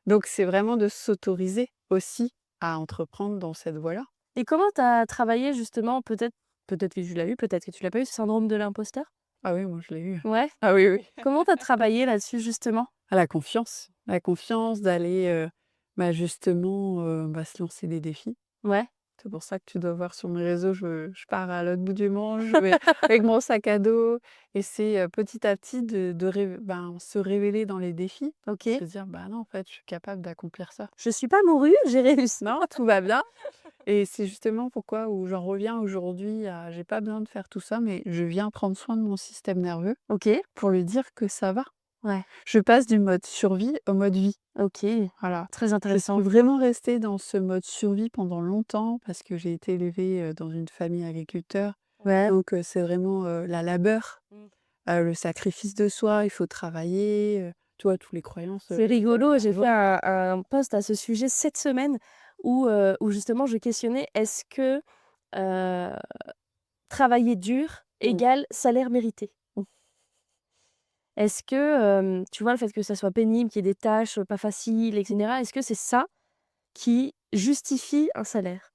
Donc c'est vraiment de s'autoriser aussi à entreprendre dans cette voie-là. Et comment tu as travaillé justement, peut-être que tu l'as eu, peut-être que tu l'as pas eu, ce syndrome de l'imposteur? Ah oui, moi je l'ai eu. Ouais? Ah oui, oui. Comment tu as travaillé là-dessus justement? Ah la confiance d'aller, justement, se lancer des défis. Ouais. C'est pour ça que tu dois voir sur mes réseaux, je pars à l'autre bout du monde, je vais avec mon sac à dos et c'est, petit à petit de se révéler dans les défis, OK. se dire: «Bah non, en fait, je suis capable d'accomplir ça». Je suis pas mourue, j'ai réussi. Non, tout va bien et c'est justement pourquoi où j'en reviens aujourd'hui à j'ai pas besoin de faire tout ça, mais je viens prendre soin de mon système nerveux OK. pour lui dire que ça va. Ouais. Je passe du mode survie au mode vie. OK. Voilà. Très Je suis intéressant. vraiment restée dans ce mode survie pendant longtemps parce que j'ai été élevée, dans une famille agriculteur. Ouais. Donc c'est vraiment, la labeur, Mmh. le sacrifice de soi, il faut travailler, tu vois? Tous les croyances, C'est rigolo, j'ai voilà. fait un post à ce sujet cette semaine où justement je questionnais est-ce que, heu, travailler dur Mmh. égale salaire mérité? Mmh. Est-ce que, tu vois, le fait que ça soit pénible, qu'il y ait des tâches, pas faciles et Mmh. cetera, est-ce que c'est ça qui justifie un salaire?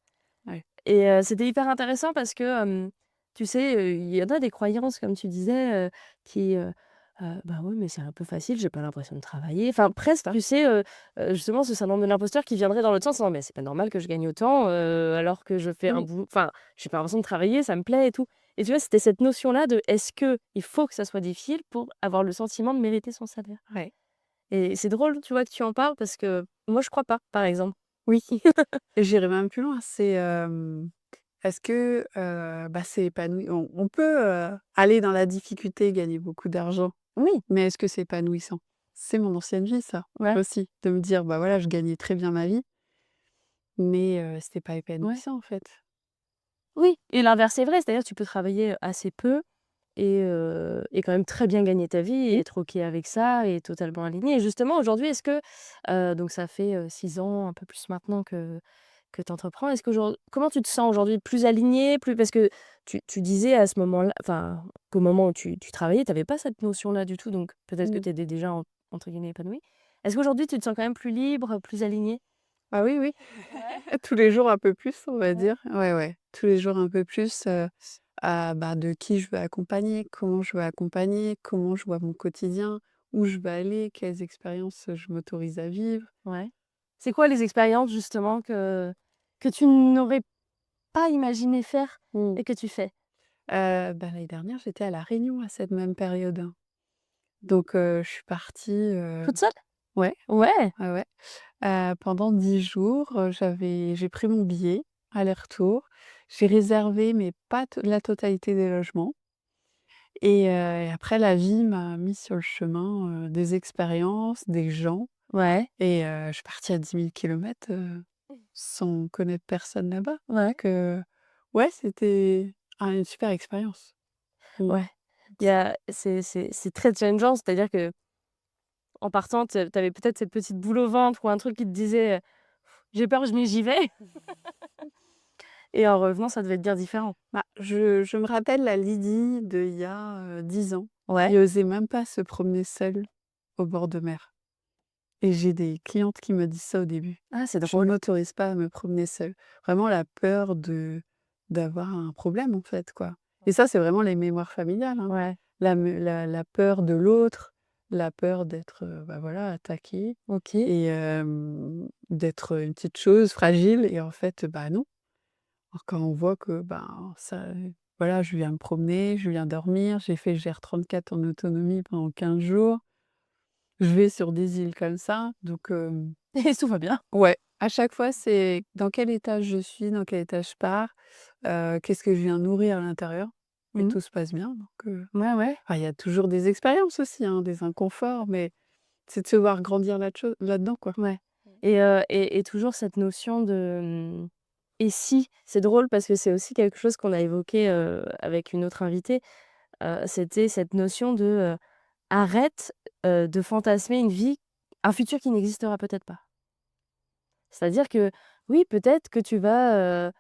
Ouais. Et c'était hyper intéressant parce que, tu sais, il y en a des croyances comme tu disais, qui, Bah, oui, mais c'est un peu facile, j'ai pas l'impression de travailler. Enfin, presque, Ça. tu sais, justement, ce syndrome de l'imposteur qui viendrait dans l'autre sens: «Non, mais c'est pas normal que je gagne autant, alors que je fais un Oui. boulot enfin, j'ai pas l'impression de travailler, ça me plaît et tout». Et tu vois, c'était cette notion-là de est-ce qu'il faut que ça soit difficile pour avoir le sentiment de mériter son salaire? Ouais. Et c'est drôle, tu vois, que tu en parles parce que moi, je crois pas, par exemple. Oui. Et j'irai même plus loin, c'est, est-ce que, c'est épanoui on peut, aller dans la difficulté, gagner beaucoup d'argent, Oui, mais est-ce que c'est épanouissant? C'est mon ancienne vie ça, ouais, aussi, de me dire: «Bah, voilà, je gagnais très bien ma vie, mais c'était pas ouais. épanouissant, en fait». Oui et l'inverse est vrai, c'est-à-dire tu peux travailler assez peu et quand même très bien gagner ta vie et Mmh. être OK avec ça et totalement aligné. Et justement aujourd'hui, est-ce que, donc ça fait, 6 ans, un peu plus maintenant que tu entreprends. Est-ce qu'aujour comment tu te sens aujourd'hui? Plus aligné, plus parce que tu disais à ce moment-là enfin, qu'au moment où tu travaillais, tu avais pas cette notion-là du tout, donc peut-être que Mmh. tu étais déjà entre guillemets «épanouie». Est-ce qu'aujourd'hui tu te sens quand même plus libre, plus aligné? Ah oui, oui, Ouais, tous les jours un peu plus, on va ouais. dire. Ouais, ouais, tous les jours un peu plus, de qui je veux accompagner, comment je vois mon quotidien, où je veux aller, quelles expériences, je m'autorise à vivre. Ouais. C'est quoi les expériences justement que tu n'aurais pas imaginé faire Mmh. et que tu fais? L'année dernière, j'étais à La Réunion à cette même période, hein. Donc je suis partie, Toute seule? ouais, Ouais! ouais, ouais, pendant 10 jours, j'ai pris mon billet aller-retour. J'ai réservé, mais pas la totalité des logements et après la vie m'a mis sur le chemin, des expériences, des gens Ouais, et je suis partie à 10 000 kilomètres, sans connaître personne là-bas. ouais, Donc ouais, c'était, une super expérience. Mmh. ouais. Il y a c'est très challengeant, c'est-à-dire qu'en partant, tu avais peut-être cette petite boule au ventre ou un truc qui te disait, «J'ai peur, mais j'y vais» et en revenant, ça devait être bien différent. Je me rappelle la Lydie d'il y a, 10 ans, Ouais. qui osait même pas se promener seule au bord de mer et j'ai des clientes qui me disent ça au début. Ah, c'est Je ne drôle. m'autorise pas à me promener seule. Vraiment la peur d'avoir un problème, en fait, quoi et ça, c'est vraiment les mémoires familiales, hein. Ouais, La peur de l'autre, la peur d'être, voilà, attaquée OK. et d'être une petite chose fragile et en fait, non. Alors quand on voit que, ça voilà, je viens me promener, je viens dormir, j'ai fait le GR34 en autonomie pendant 15 jours. Je vais sur des îles comme ça, donc Et tout va bien. ouais, à chaque fois, c'est dans quel étage je suis, dans quel étage je pars, qu'est-ce que je viens nourrir à l'intérieur et Mmh. tout se passe bien, donc Ouais, ouais. il y a toujours des expériences aussi, hein, des inconforts, mais c'est de se voir grandir là-dedans, quoi. Ouais et toujours cette notion de, «et si?» C'est drôle parce que c'est aussi quelque chose qu'on a évoqué, avec une autre invitée, c'était cette notion de, arrête, de fantasmer une vie un futur qui n'existera peut-être pas. C'est-à-dire que, oui, peut-être que tu vas,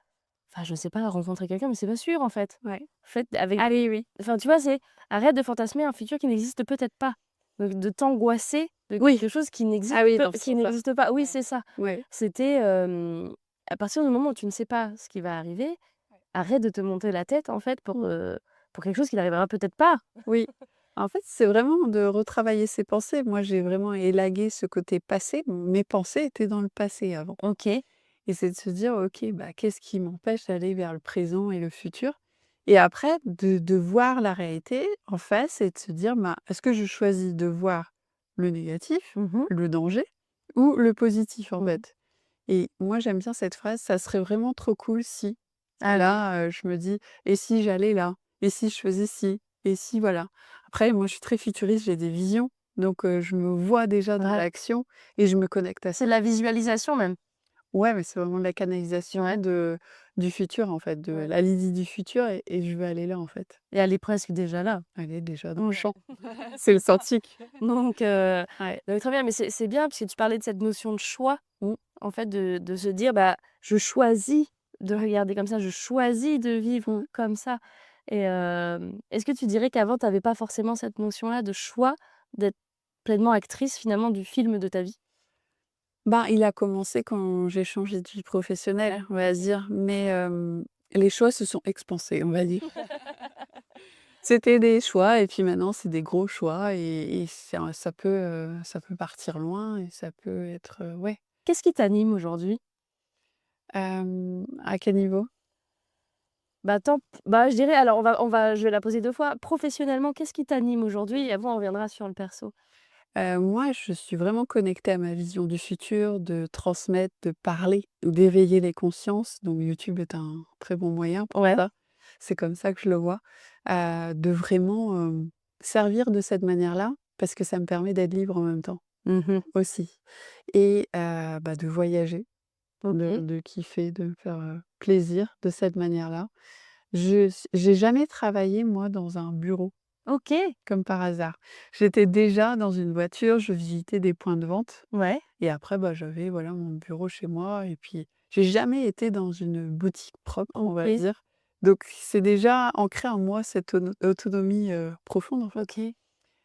enfin, je sais pas, rencontrer quelqu'un, mais c'est pas sûr, en fait. Ouais. En fait, avec Ah oui, oui. enfin, tu vois, c'est arrête de fantasmer un futur qui n'existe peut-être pas. De t'angoisser de Oui. quelque chose qui n'existe Ah oui, dans ce sens-là. pas. Oui, Ouais. c'est ça. Ouais. C'était, à partir du moment où tu ne sais pas ce qui va arriver, arrête de te monter la tête, en fait, Mmh. pour quelque chose qui n'arrivera peut-être pas. Oui. En fait, c'est vraiment de retravailler ses pensées. Moi, j'ai vraiment élagué ce côté passé. Mes pensées étaient dans le passé avant OK. et c'est de se dire: «OK, qu'est-ce qui m'empêche d'aller vers le présent et le futur?» et après de voir la réalité en face et de se dire: «Est-ce que je choisis de voir le négatif, Mmh. le danger ou le positif, en Mmh. fait?» et moi, j'aime bien cette phrase: «Ça serait vraiment trop cool si». Et Ah oui. là, je me dis: «Et si j'allais là? Et si je faisais ci? Et si voilà?» Après, moi, je suis très futuriste, j'ai des visions, donc je me vois déjà dans Ouais. l'action et je me connecte à C'est ça. de la visualisation même. Ouais, mais c'est vraiment de la canalisation Ouais. du futur, en fait, de Ouais. la Lydie du futur et je veux aller là, en fait. Et elle est presque déjà là. Elle est déjà dans le Ouais. champ. C'est le Santique. Donc Ouais. très bien, mais c'est bien parce que tu parlais de cette notion de choix, Mmh. en fait, de se dire: «Bah, je choisis de regarder comme ça, je choisis de vivre Mmh. comme ça» et est-ce que tu dirais qu'avant tu avais pas forcément cette notion-là de choix, d'être pleinement actrice finalement du film de ta vie? Il a commencé quand j'ai changé de vie professionnelle, on va OK. dire, mais les choix se sont expansés, on va dire. C'était des choix et puis maintenant c'est des gros choix et ça peut partir loin et ça peut être, ouais. Qu'est-ce qui t'anime aujourd'hui? À quel niveau? Je dirais alors je vais la poser 2 fois. Professionnellement, qu'est-ce qui t'anime aujourd'hui? Et après on reviendra sur le perso. Moi, je suis vraiment connectée à ma vision du futur, de transmettre, de parler, d'éveiller les consciences. Donc YouTube est un très bon moyen pour Ouais. ça. C'est comme ça que je le vois. De vraiment, servir de cette manière-là, parce que ça me permet d'être libre en même temps, Mmh. aussi. Et de voyager, OK. de kiffer, de me faire, plaisir de cette manière-là. J'ai jamais travaillé moi dans un bureau. OK. Comme par hasard. J'étais déjà dans une voiture, je visitais des points de vente Ouais. et après, j'avais, voilà, mon bureau chez moi et puis j'ai jamais été dans une boutique propre, on va OK. dire. Donc c'est déjà ancré en moi cette autonomie, profonde, en fait. OK.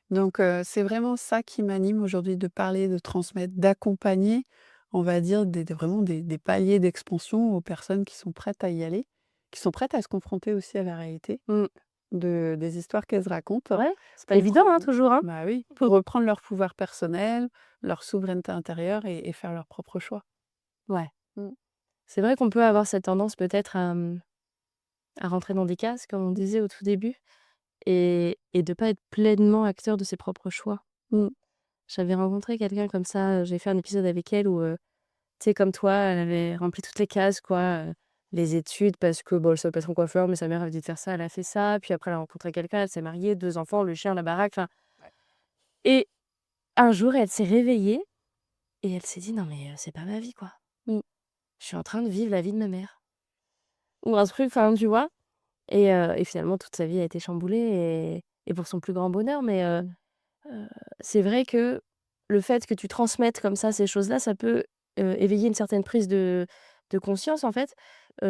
Donc c'est vraiment ça qui m'anime aujourd'hui, de parler, de transmettre, d'accompagner, on va dire vraiment des paliers d'expansion aux personnes qui sont prêtes à y aller, qui sont prêtes à se confronter aussi à la réalité Mmh. des histoires qu'elles se racontent. Ouais, c'est pas Pour évident, hein, prendre toujours, hein? Bah oui, pour reprendre leur pouvoir personnel, leur souveraineté intérieure et faire leurs propres choix. Ouais. Mmh. C'est vrai qu'on peut avoir cette tendance peut-être à rentrer dans des cases, comme on disait au tout début, et de pas être pleinement acteur de ses propres choix. Mmh. J'avais rencontré quelqu'un comme ça, j'ai fait un épisode avec elle où, tu sais, comme toi, elle avait rempli toutes les cases, quoi, les études parce que, bon, elle savait pas son coiffeur, mais sa mère avait dit de faire ça, elle a fait ça. Puis après, elle a rencontré quelqu'un, elle s'est mariée, 2 enfants, le chien, la baraque, enfin. Et un jour, elle s'est réveillée et elle s'est dit: «Non mais, c'est pas ma vie, quoi. Mmh. Je suis en train de vivre la vie de ma mère». Ou un truc, enfin, tu vois? Et finalement, toute sa vie a été chamboulée et pour son plus grand bonheur. Mais c'est vrai que le fait que tu transmettes comme ça ces choses-là, ça peut, éveiller une certaine prise de conscience, en fait,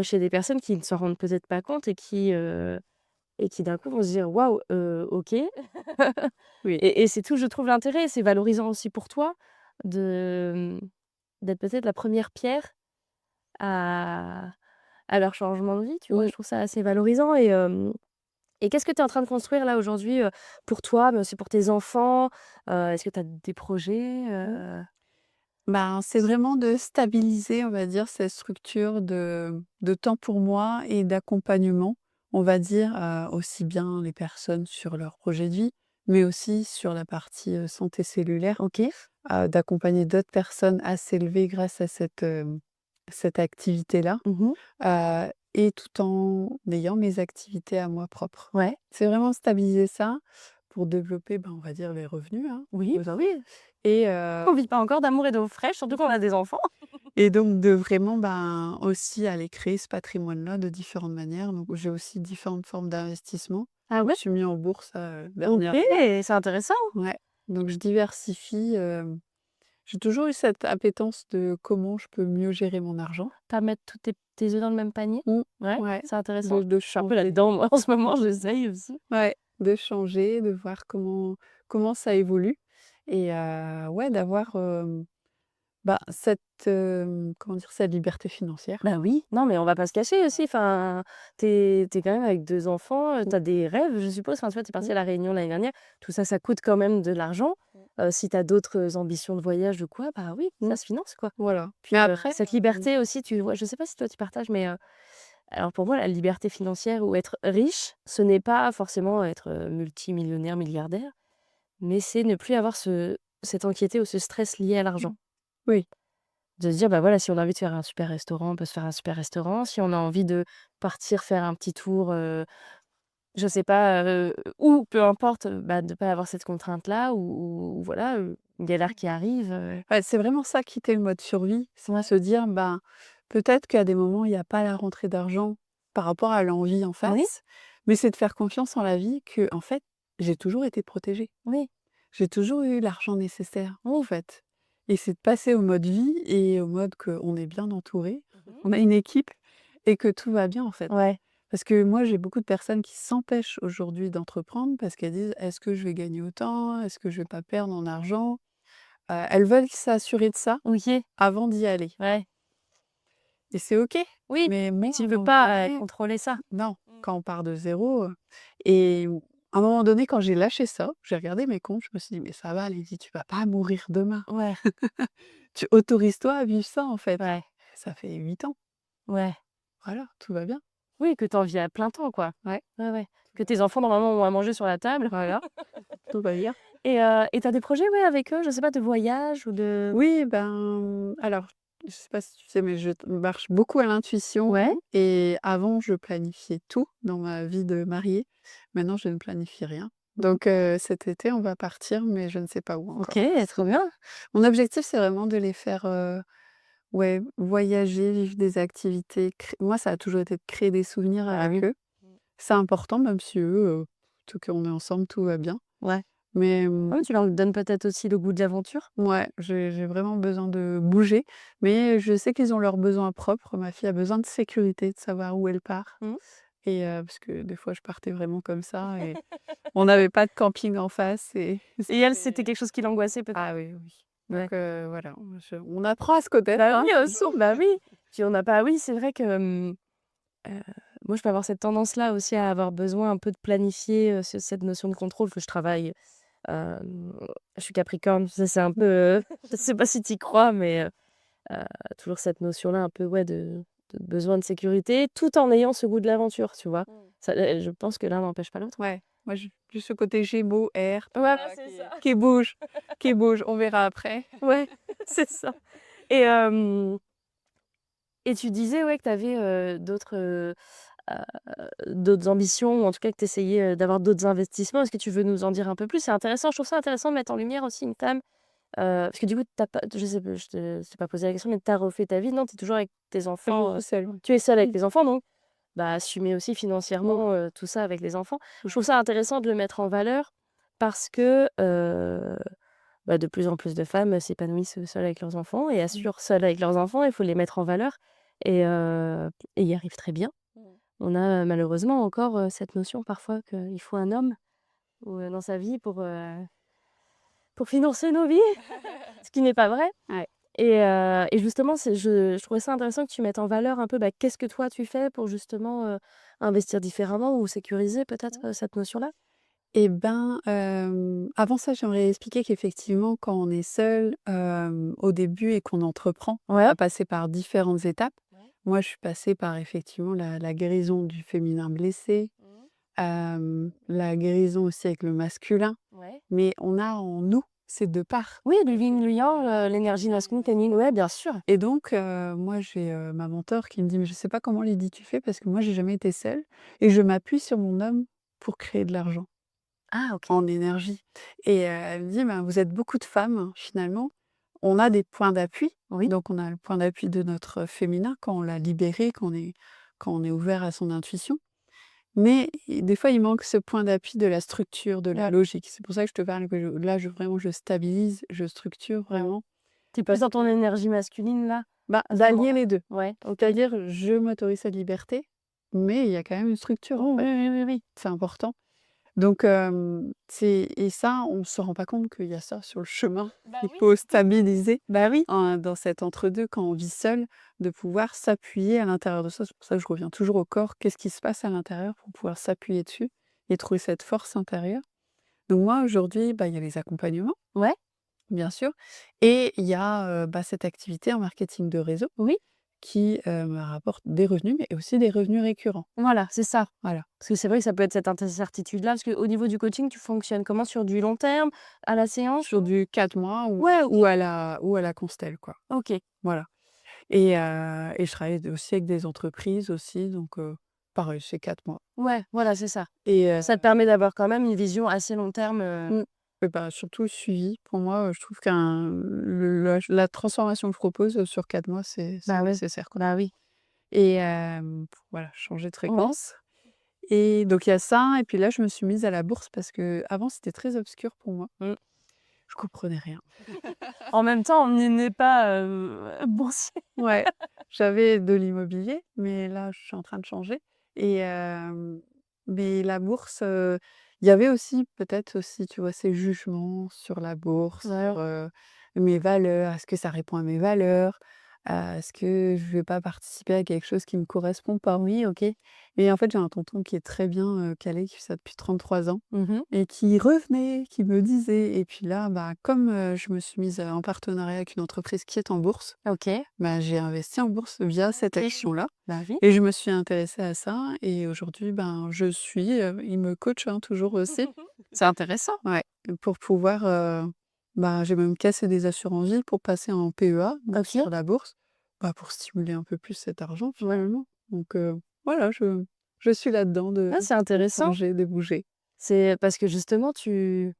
chez des personnes qui ne s'en rendent peut-être pas compte et qui d'un coup vont se dire: «Waouh, OK». Oui. Et c'est tout, je trouve, l'intérêt. C'est valorisant aussi pour toi de, d'être peut-être la première pierre à leur changement de vie, tu vois? Mmh. Je trouve ça assez valorisant. Et qu'est-ce que tu es en train de construire là aujourd'hui, pour toi, mais aussi pour tes enfants? Est-ce que tu as des projets, Mmh. C'est vraiment de stabiliser, on va dire, cette structure de temps pour moi et d'accompagnement, on va dire, aussi bien les personnes sur leur projet de vie, mais aussi sur la partie, santé cellulaire. OK. D'accompagner d'autres personnes à s'élever grâce à cette activité-là, Mmh. et tout en ayant mes activités à moi propres. Ouais. C'est vraiment stabiliser ça pour développer, on va dire les revenus, hein, Oui, bah, aussi oui. et On vit pas encore d'amour et d'eau fraîche, surtout quand on a des enfants. donc de vraiment, aussi aller créer ce patrimoine-là de différentes manières. Donc j'ai aussi différentes formes d'investissement. Ah Je me ouais? suis mis en bourse, OK, dernièrement. c'est intéressant. Ouais, donc je diversifie, j'ai toujours eu cette appétence de comment je peux mieux gérer mon argent. Pas mettre tous tes œufs dans le même panier? Mmh. Ouais, Ouais, c'est intéressant. de Je suis un peu changer. là-dedans, moi, en ce moment, j'essaye aussi. Ouais, de changer, de voir comment ça évolue et ouais, d'avoir, cette, comment dire? Cette liberté financière. Bah oui, non, mais on va pas se cacher aussi, enfin, tu es quand même avec 2 enfants, tu as des rêves, je suppose. Enfin, tu vois, tu es partie Mmh. à La Réunion l'année dernière, tout ça, ça coûte quand même de l'argent. Mmh. Si tu as d'autres ambitions de voyage ou quoi, bah oui, Mmh. ça se finance, quoi. Voilà. Puis, Mais après, cette liberté aussi, tu vois, je sais pas si toi tu partages, mais alors pour moi, la liberté financière ou être riche, ce n'est pas forcément être, multimillionnaire, milliardaire, mais c'est ne plus avoir cette anxiété ou ce stress lié à l'argent. oui. De se dire, bah, voilà, si on a envie de faire un super restaurant, on peut se faire un super restaurant. Si on a envie de partir faire un petit tour, je sais pas, où, peu importe, bah, de pas avoir cette contrainte-là ou voilà, une galère qui arrive, Ouais, c'est vraiment ça, quitter le mode survie. C'est de ouais. se dire, peut-être qu'à des moments, il y a pas la rentrée d'argent par rapport à l'envie en Oui, face, mais c'est de faire confiance en la vie que en fait, j'ai toujours été protégée. oui, J'ai toujours eu l'argent nécessaire, en oui. fait et c'est de passer au mode vie et au mode qu'on est bien entouré, Mmh. on a une équipe et que tout va bien, en fait. Ouais, Parce que moi, j'ai beaucoup de personnes qui s'empêchent aujourd'hui d'entreprendre parce qu'elles disent: «Est-ce que je vais gagner autant? Est-ce que je vais pas perdre en argent?» Elles veulent s'assurer de ça OK, avant d'y aller ouais. et c'est OK. Oui, Mais mais moi, tu veux en pas, vrai, contrôler ça. non, Mmh. quand on part de zéro, et à un moment donné, quand j'ai lâché ça, j'ai regardé mes comptes, je me suis dit: «Mais ça va Lydie, tu vas pas mourir demain. Ouais, Tu autorises-toi à vivre ça, en fait». ouais, Ça fait 8 ans, ouais. voilà, tout va bien. Oui, que tu en vis à plein temps, quoi. Ouais, Ouais, ouais. Que tes enfants, normalement, ont à manger sur la table. voilà, tout va bien. Et tu as des projets, ouais, avec eux? Je sais pas, de voyage ou de Oui, ben, alors, je sais pas si tu sais, mais je marche beaucoup à l'intuition ouais? et avant, je planifiais tout dans ma vie de mariée. Maintenant, je ne planifie rien. Donc cet été, on va partir, mais je ne sais pas où OK, encore. trop bien. Mon objectif, c'est vraiment de les faire, ouais, voyager, vivre des activités, moi, ça a toujours été de créer des souvenirs Bah avec oui. eux. C'est important, même si eux, tant qu'on est ensemble, tout va bien. Ouais. Mais Ouais, tu leur donnes peut-être aussi le goût de l'aventure? ouais, j'ai vraiment besoin de bouger, mais je sais qu'ils ont leurs besoins propres. Ma fille a besoin de sécurité, de savoir où elle part Mmh. et parce que des fois, je partais vraiment comme ça et on n'avait pas de camping en face et Et elle, c'était c'était quelque chose qui l'angoissait peut-être? ah oui, oui. Ouais. Donc voilà, on apprend à se connaître, Bah hein, oui, aussi, toujours. bah oui. Puis on n'a pas oui, c'est vrai que, moi, je peux avoir cette tendance-là aussi à avoir besoin un peu de planifier, cette notion de contrôle que je travaille. Hem, je suis Capricorne, ça c'est un peu, je sais pas si tu y crois, mais heu, toujours cette notion-là un peu, ouais, de besoin de sécurité, tout en ayant ce goût de l'aventure, tu vois? Ça, je pense que l'un n'empêche pas l'autre. Ouais, moi, j'ai plus ce côté Gémeaux, air, tout Ouais, ça c'est ça. qui bouge, qui bouge. On verra après. Ouais, c'est ça. Et et tu disais, ouais, que tu avais, d'autres ambitions ou en tout cas que tu essayais, d'avoir d'autres investissements. Est-ce que tu veux nous en dire un peu plus? C'est intéressant, je trouve ça intéressant de mettre en lumière aussi une femme, parce que du coup, tu pas je sais pas, je t'ai pas posé la question, mais tu as refait ta vie, non? Tu es toujours avec tes Je enfants, suis seule, ouais. tu es seule avec les enfants donc bah, assumer aussi financièrement, tout ça avec les enfants. Je trouve ça intéressant de le mettre en valeur parce que, bah, de plus en plus de femmes s'épanouissent, seules avec leurs enfants et Mmh. assurent seules avec leurs enfants. Il faut les mettre en valeur et y arrivent très bien. On a, malheureusement encore, cette notion parfois qu'il faut un homme ou, dans sa vie pour financer nos vies, ce qui n'est pas vrai. Ouais. Et justement, je trouvais ça intéressant que tu mettes en valeur un peu, bah, qu'est-ce que toi tu fais pour justement, investir différemment ou sécuriser peut-être, cette notion-là? Et ben, avant ça, j'aimerais expliquer qu'effectivement, quand on est seul, au début et qu'on entreprend, on Ouais. va passer par différentes étapes. Ouais. Moi, je suis passée par effectivement la guérison du féminin blessé, Mmh. la guérison aussi avec le masculin, Ouais. mais on a en nous ces 2 parts Oui, le yin, le yang, l'énergie masculine, féminine, ouais, bien sûr. et donc moi, j'ai, ma mentor qui me dit: «Mais je sais pas comment Lydie tu fais parce que moi, j'ai jamais été seule et je m'appuie sur mon homme pour créer de l'argent». Ah OK. En énergie et elle me dit: «Ben, vous êtes beaucoup de femmes, finalement, on a des points d'appui». Oui. Donc on a le point d'appui de notre féminin quand on l'a libéré, quand on est ouvert à son intuition. Mais des fois, il manque ce point d'appui de la structure, de la Ouais. logique. C'est pour ça que je te parle que je stabilise, je structure Ouais. vraiment Tu plus parce dans ton que énergie masculine là, bah, à ce d'allier moment-là? les 2. Ouais, OK. C'est-à-dire, je m'autorise cette liberté, mais il y a quand même une structure, en Oh oui, fait. oui, oui, oui. C'est important. Donc c'est et ça, on se rend pas compte qu'il y a ça sur le chemin. Bah Il oui. faut stabiliser Bah oui. dans cet entre-deux quand on vit seul, de pouvoir s'appuyer à l'intérieur de soi. C'est pour ça que je reviens toujours au corps. Qu'est-ce qui se passe à l'intérieur pour pouvoir s'appuyer dessus et trouver cette force intérieure? Donc moi, aujourd'hui, bah, il y a les accompagnements, Ouais, bien sûr et il y a, bah, cette activité en marketing de réseau oui, qui, me rapporte des revenus, mais aussi des revenus récurrents. voilà, c'est ça. Voilà. Parce que c'est vrai que ça peut être cette incertitude-là, parce qu'au niveau du coaching, tu fonctionnes comment? Sur du long terme, à la séance? Sur du 4 mois Ouais, OK. ou à la constelle, quoi. OK. Voilà et je travaille aussi avec des entreprises aussi donc pareil, c'est 4 mois Ouais, voilà, c'est ça. et Ça te permet d'avoir quand même une vision assez long terme, mmh et bah, surtout le suivi. Pour moi, je trouve la transformation que je propose, sur 4 mois, c'est bah oui, nécessaire, quoi bah oui. et pour voilà, changer de Ouais. fréquence et donc il y a ça et puis là, je me suis mise à la bourse parce qu'avant, c'était très obscur pour moi. Mmh. Je comprenais rien. En même temps, on n'est pas, boursier. Ouais, j'avais de l'immobilier, mais là, je suis en train de changer et mais la bourse, il y avait aussi peut-être aussi, tu vois, ces jugements sur la bourse, Ouais. sur, mes valeurs. Est-ce que ça répond à mes valeurs? Est-ce que je vais pas participer à quelque chose qui me correspond pas? Oui, OK. Et en fait, j'ai un tonton qui est très bien, calé, qui fait ça depuis 33 ans Mmh. et qui revenait, qui me disait et puis là, bah, comme, je me suis mise, en partenariat avec une entreprise qui est en bourse, OK. bah, j'ai investi en bourse via cette OK. action-là Bah oui. et je me suis intéressée à ça et aujourd'hui, ben, il me coach, hein, toujours aussi. C'est intéressant. Ouais, pour pouvoir, bah, j'ai même cassé des assurances-vie pour passer en PEA, donc OK. sur la bourse, bah, pour stimuler un peu plus cet argent finalement. Donc voilà, je suis là-dedans Ah, c'est de intéressant. changer, de bouger. C'est parce que justement tu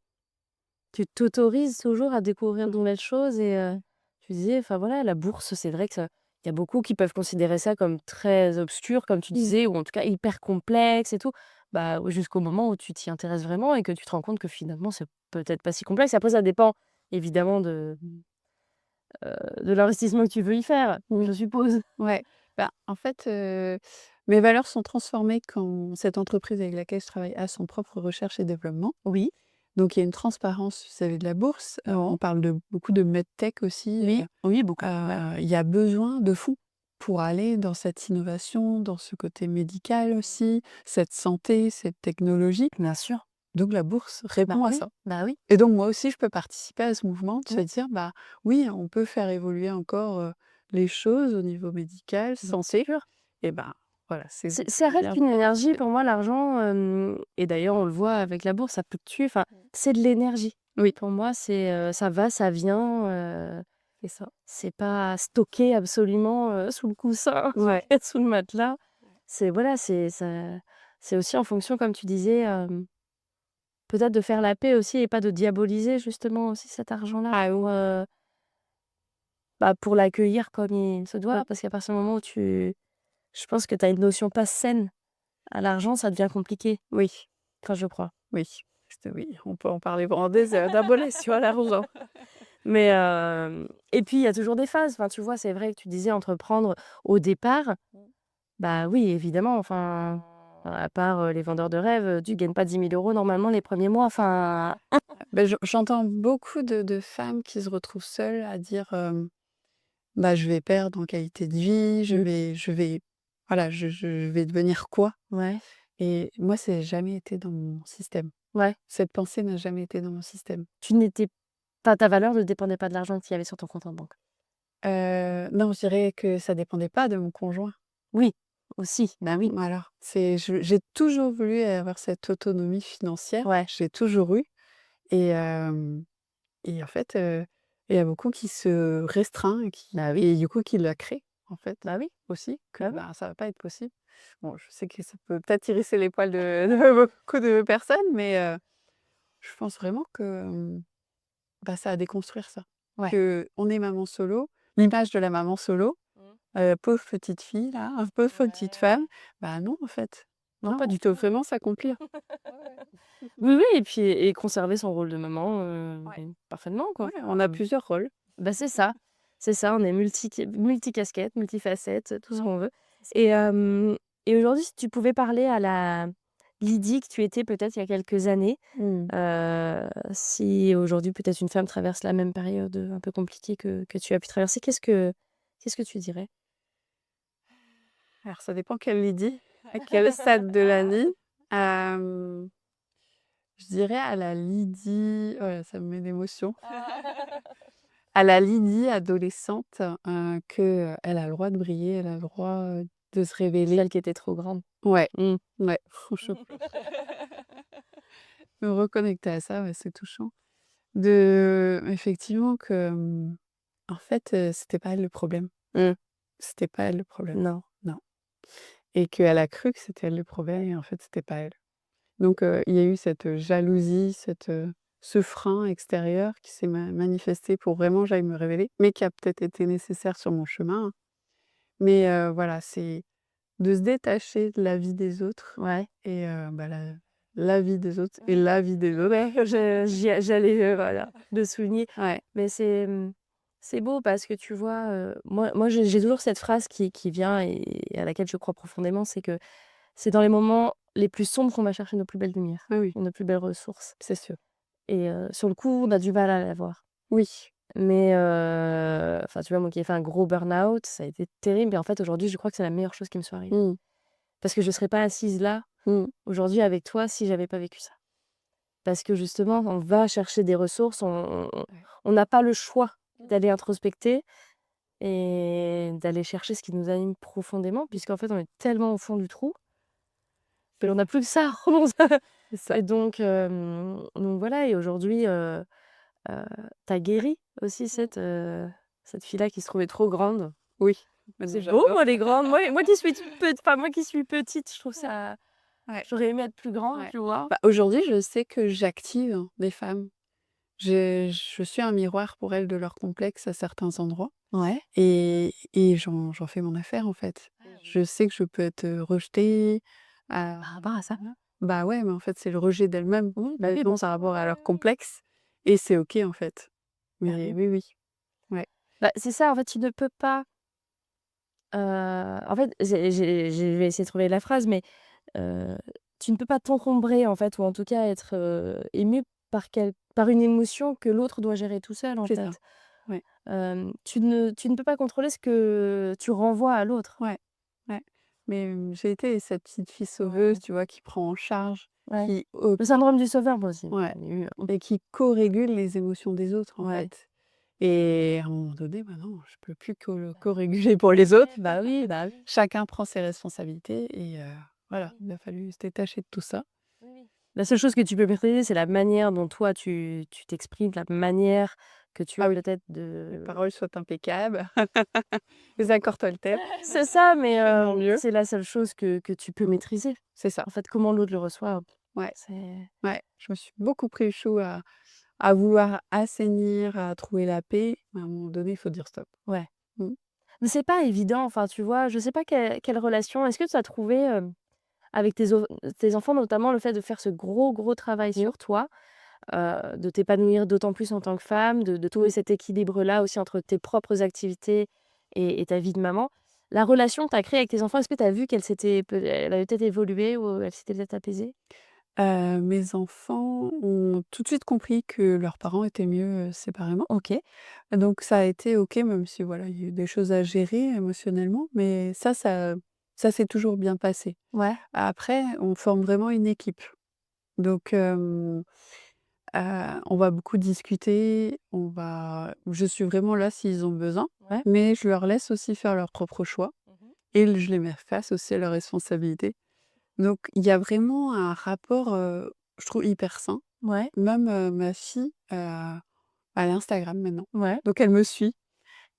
t'autorises toujours à découvrir de nouvelles choses et tu disais, enfin voilà, la bourse, c'est vrai que ça il y a beaucoup qui peuvent considérer ça comme très obscur, comme tu disais, ou en tout cas hyper complexe et tout. Bah, jusqu'au moment où tu t'y intéresses vraiment et que tu te rends compte que finalement, c'est peut-être pas si complexe. Après, ça dépend évidemment de l'investissement que tu veux y faire, Mmh. je suppose. Ouais, bah, en fait, mes valeurs sont transformées quand cette entreprise avec laquelle je travaille a son propre recherche et développement. Oui. Donc il y a une transparence vis-à-vis de la bourse. On parle de beaucoup de medtech aussi, Oui, oui, beaucoup. Ouais. il y a besoin de fonds pour aller dans cette innovation, dans ce côté médical aussi, cette santé, cette technologie. Bien sûr. Donc la bourse Bah répond à oui, ça. bah oui. Et donc moi aussi, je peux participer à ce mouvement de se Mmh. dire: «Bah, oui, on peut faire évoluer encore, les choses au niveau médical, Bien santé» sûr. et ben, voilà, Ça c'est reste bien une de énergie participer. pour moi l'argent, et d'ailleurs on le voit avec la bourse, ça fluctue, enfin, c'est de l'énergie. Oui, Pour moi, c'est, ça va, ça vient, c'est ça. c'est pas stocké absolument, sous le coussin, Ouais. sous le matelas. C'est voilà, c'est aussi en fonction, comme tu disais, peut-être de faire la paix aussi et pas de diaboliser justement aussi cet argent-là Ah pour, oui. bah, pour l'accueillir comme il se doit. Parce qu'à partir du moment où je pense que tu as une notion pas saine à l'argent, ça devient compliqué. Oui, Enfin, je crois. oui. Oui, on peut en parler pendant des heures d'abolition à l'argent. Mais et puis il y a toujours des phases. Enfin, tu vois, c'est vrai que tu disais entreprendre au départ, bah oui, évidemment, enfin, à part, les vendeurs de rêves, tu gagnes pas 10 000 € normalement les premiers mois, enfin. Beh, j'entends beaucoup de femmes qui se retrouvent seules à dire, «Bah, je vais perdre en qualité de vie, Mmh. je vais voilà, je vais devenir quoi?» Ouais, et moi, c'est jamais été dans mon système. ouais. Cette pensée n'a jamais été dans mon système. Tu n'étais pas ta valeur ne dépendait pas de l'argent qu'il y avait sur ton compte en banque. Non, je dirais que ça dépendait pas de mon conjoint. Oui, aussi, bah oui. Voilà, j'ai toujours voulu avoir cette autonomie financière, Ouais, j'ai toujours eu et en fait, il y a beaucoup qui se restreint bah oui, et du coup qui la créent, en fait, bah oui, aussi, que, bah oui. bah, ça va pas être possible. Bon, je sais que ça peut peut-être hérisser les poils de beaucoup de personnes, mais je pense vraiment que, bah, ça a déconstruire ça. Ouais. Qu'on est maman solo, l'image de la maman solo, Mmh. pauvre petite fille là, pauvre petite femme, bah non, en fait. Non, Non, pas on du peut tout. vraiment s'accomplir. Ouais, ouais. Oui, oui et puis et conserver son rôle de maman, Ouais. et parfaitement, quoi. Ouais, on a plusieurs rôles. Bah, c'est ça, on est multicasquettes, multifacettes, tout ce Mmh. qu'on veut C'est ça. et et aujourd'hui, si tu pouvais parler à la Lydie que tu étais peut-être il y a quelques années, Mmh. si aujourd'hui peut-être une femme traverse la même période, un peu compliquée que tu as pu traverser, qu'est-ce que tu dirais? Alors ça dépend quelle Lydie, à quel stade de la vie. Hem, je dirais à la Lydie oh là, ça me met d'émotion. À la Lydie adolescente, que, elle a le droit de briller, elle a le droit, de se révéler. Celle qui était trop grande. Ouais, Mmh. ouais, je me reconnecter à ça, ouais, c'est touchant. Effectivement que, en fait, c'était pas elle le problème. Mmh. C'était pas elle le problème. Non. Non et qu'elle a cru que c'était elle le problème et en fait, c'était pas elle. Donc il y a eu cette, jalousie, ce frein extérieur qui s'est manifesté pour vraiment j'aille me révéler, mais qui a peut-être été nécessaire sur mon chemin, hein. Mais voilà, c'est de se détacher de la vie des autres Ouais. et bah, la vie des autres et la vie des autres. Ouais, j'allais, voilà, le souligner. Ouais. Mais c'est beau parce que tu vois, moi j'ai toujours cette phrase qui vient et à laquelle je crois profondément, c'est que c'est dans les moments les plus sombres qu'on va chercher nos plus belles lumières Oui, oui, et nos plus belles ressources c'est sûr. et sur le coup, on a du mal à la voir. Oui, Mais enfin, tu vois, moi qui ai fait un gros burn-out, ça a été terrible et en fait, aujourd'hui, je crois que c'est la meilleure chose qui me soit arrivée. Mmh. Parce que je serais pas assise là, Mmh. aujourd'hui, avec toi, si j'avais pas vécu ça. Parce que justement, on va chercher des ressources, Ouais. on n'a pas le choix d'aller introspecter et d'aller chercher ce qui nous anime profondément, puisqu'en fait, on est tellement au fond du trou que C'est l'on ça. n'a plus que ça. C'est ça. Et donc voilà, et aujourd'hui, tu guéri aussi cette fille-là qui se trouvait trop grande. Oui, bah, C'est déjà beau, j'adore. moi, les grandes. Moi qui suis enfin, moi qui suis petite, je trouve ça Ouais, j'aurais aimé être plus grande, ouais. tu vois? Bah, aujourd'hui, je sais que j'active des femmes. Je suis un miroir pour elles de leurs complexes à certains endroits Ouais. et j'en fais mon affaire, en fait. Je sais que je peux être, rejetée, à Par rapport à ça? bah, ouais, mais en fait, c'est le rejet d'elles-mêmes, Oui, bah oui, bien bêtement sûr. par rapport à leurs complexes et c'est OK, en fait. Bah Mais oui. oui, oui. Ouais. Bah, c'est ça, en fait, tu ne peux pas, en fait, je vais essayer de trouver la phrase, mais heu, tu ne peux pas t'encombrer, en fait, ou en tout cas être, ému par une émotion que l'autre doit gérer tout seul, en C'est ça. fait. Ouais, Tu ne peux pas contrôler ce que tu renvoies à l'autre. ouais, ouais. Mais, j'ai été cette petite fille sauveuse, Ouais. tu vois, qui prend en charge, Ouais. qui Le syndrome du sauveur, moi aussi, ouais j'en ai eu un. et qui co-régule les émotions des autres, en Ouais. fait. Et à un moment donné, bah, non, je peux plus co-réguler pour les autres. Bah oui, bah oui. Chacun prend ses responsabilités et voilà, il a fallu se détacher de tout ça. Oui, oui. La seule chose que tu peux maîtriser, c'est la manière dont toi tu t'exprimes, la manière que tu Ah as oui, peut-être mes de paroles soient impeccables, les accords Toltec, c'est ça, mais de mon mieux. c'est la seule chose que tu peux Mmh, maîtriser. c'est ça. En fait, comment l'autre le reçoit, Ouais, c'est ouais, je me suis beaucoup pris le chou à vouloir assainir, à trouver la paix, mais à un moment donné, il faut dire stop. ouais. Mmh. Mais c'est pas évident, enfin, tu vois? Je sais pas quelle relation est-ce que tu as trouvé, avec tes enfants, notamment le fait de faire ce gros, gros travail Mmh. sur toi, de t'épanouir d'autant plus en tant que femme, de trouver Mmh. cet équilibre-là aussi entre tes propres activités et ta vie de maman. La relation que tu as créée avec tes enfants, est-ce que tu as vu elle avait peut-être évolué ou elle s'était peut-être apaisée? Mes enfants ont tout de suite compris que leurs parents étaient mieux, séparément. OK. Donc ça a été OK, même si voilà, il y a eu des choses à gérer émotionnellement, mais ça s'est toujours bien passé. Ouais. Après, on forme vraiment une équipe. Donc on va beaucoup discuter, je suis vraiment là s'ils ont besoin, Ouais. mais je leur laisse aussi faire leurs propres choix Mmh. et je les mets face aussi à leurs responsabilités. Donc il y a vraiment un rapport, je trouve hyper sain. Ouais. Même, ma fille, elle a Instagram maintenant, Ouais. donc elle me suit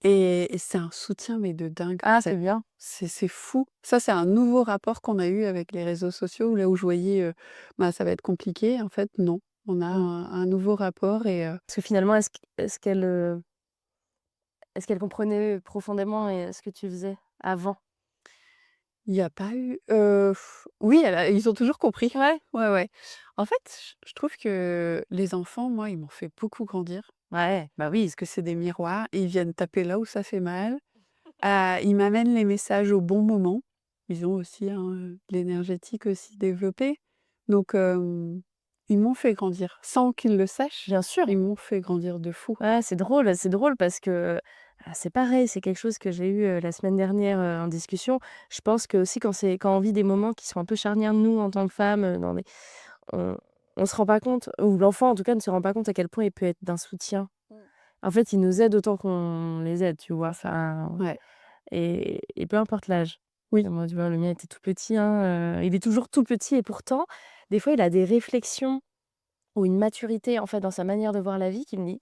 et c'est un soutien mais de dingue. Ah, c'est bien. C'est fou. Ça, c'est un nouveau rapport qu'on a eu avec les réseaux sociaux, là où je voyais, bah, ça va être compliqué. En fait, non. On a Mmh. un nouveau rapport et Parce que finalement, est-ce qu'elle comprenait profondément, ce que tu faisais avant? il y a pas eu, oui, ils ont toujours compris. Ouais. Ouais, ouais. En fait, je trouve que les enfants, moi, ils m'ont fait beaucoup grandir Ouais, bah oui. parce que c'est des miroirs et ils viennent taper là où ça fait mal. Ils m'amènent les messages au bon moment. Ils ont aussi, hein, l'énergétique aussi développée. Donc ils m'ont fait grandir. Sans qu'ils le sachent, Bien sûr. ils m'ont fait grandir de fou. Ouais, c'est drôle parce que, c'est pareil, c'est quelque chose que j'ai eu, la semaine dernière, en discussion. Je pense que aussi quand on vit des moments qui sont un peu charnières, nous, en tant que femmes, dans des on on se rend pas compte, ou l'enfant en tout cas ne se rend pas compte à quel point il peut être d'un soutien. Mmh. En fait, il nous aide autant qu'on les aide, tu vois? C'est ça. Enfin, Ouais. et peu importe l'âge. Oui. Moi, tu vois, le mien était tout petit, hein, il est toujours tout petit et pourtant, des fois, il a des réflexions ou une maturité, en fait, dans sa manière de voir la vie qui me dit: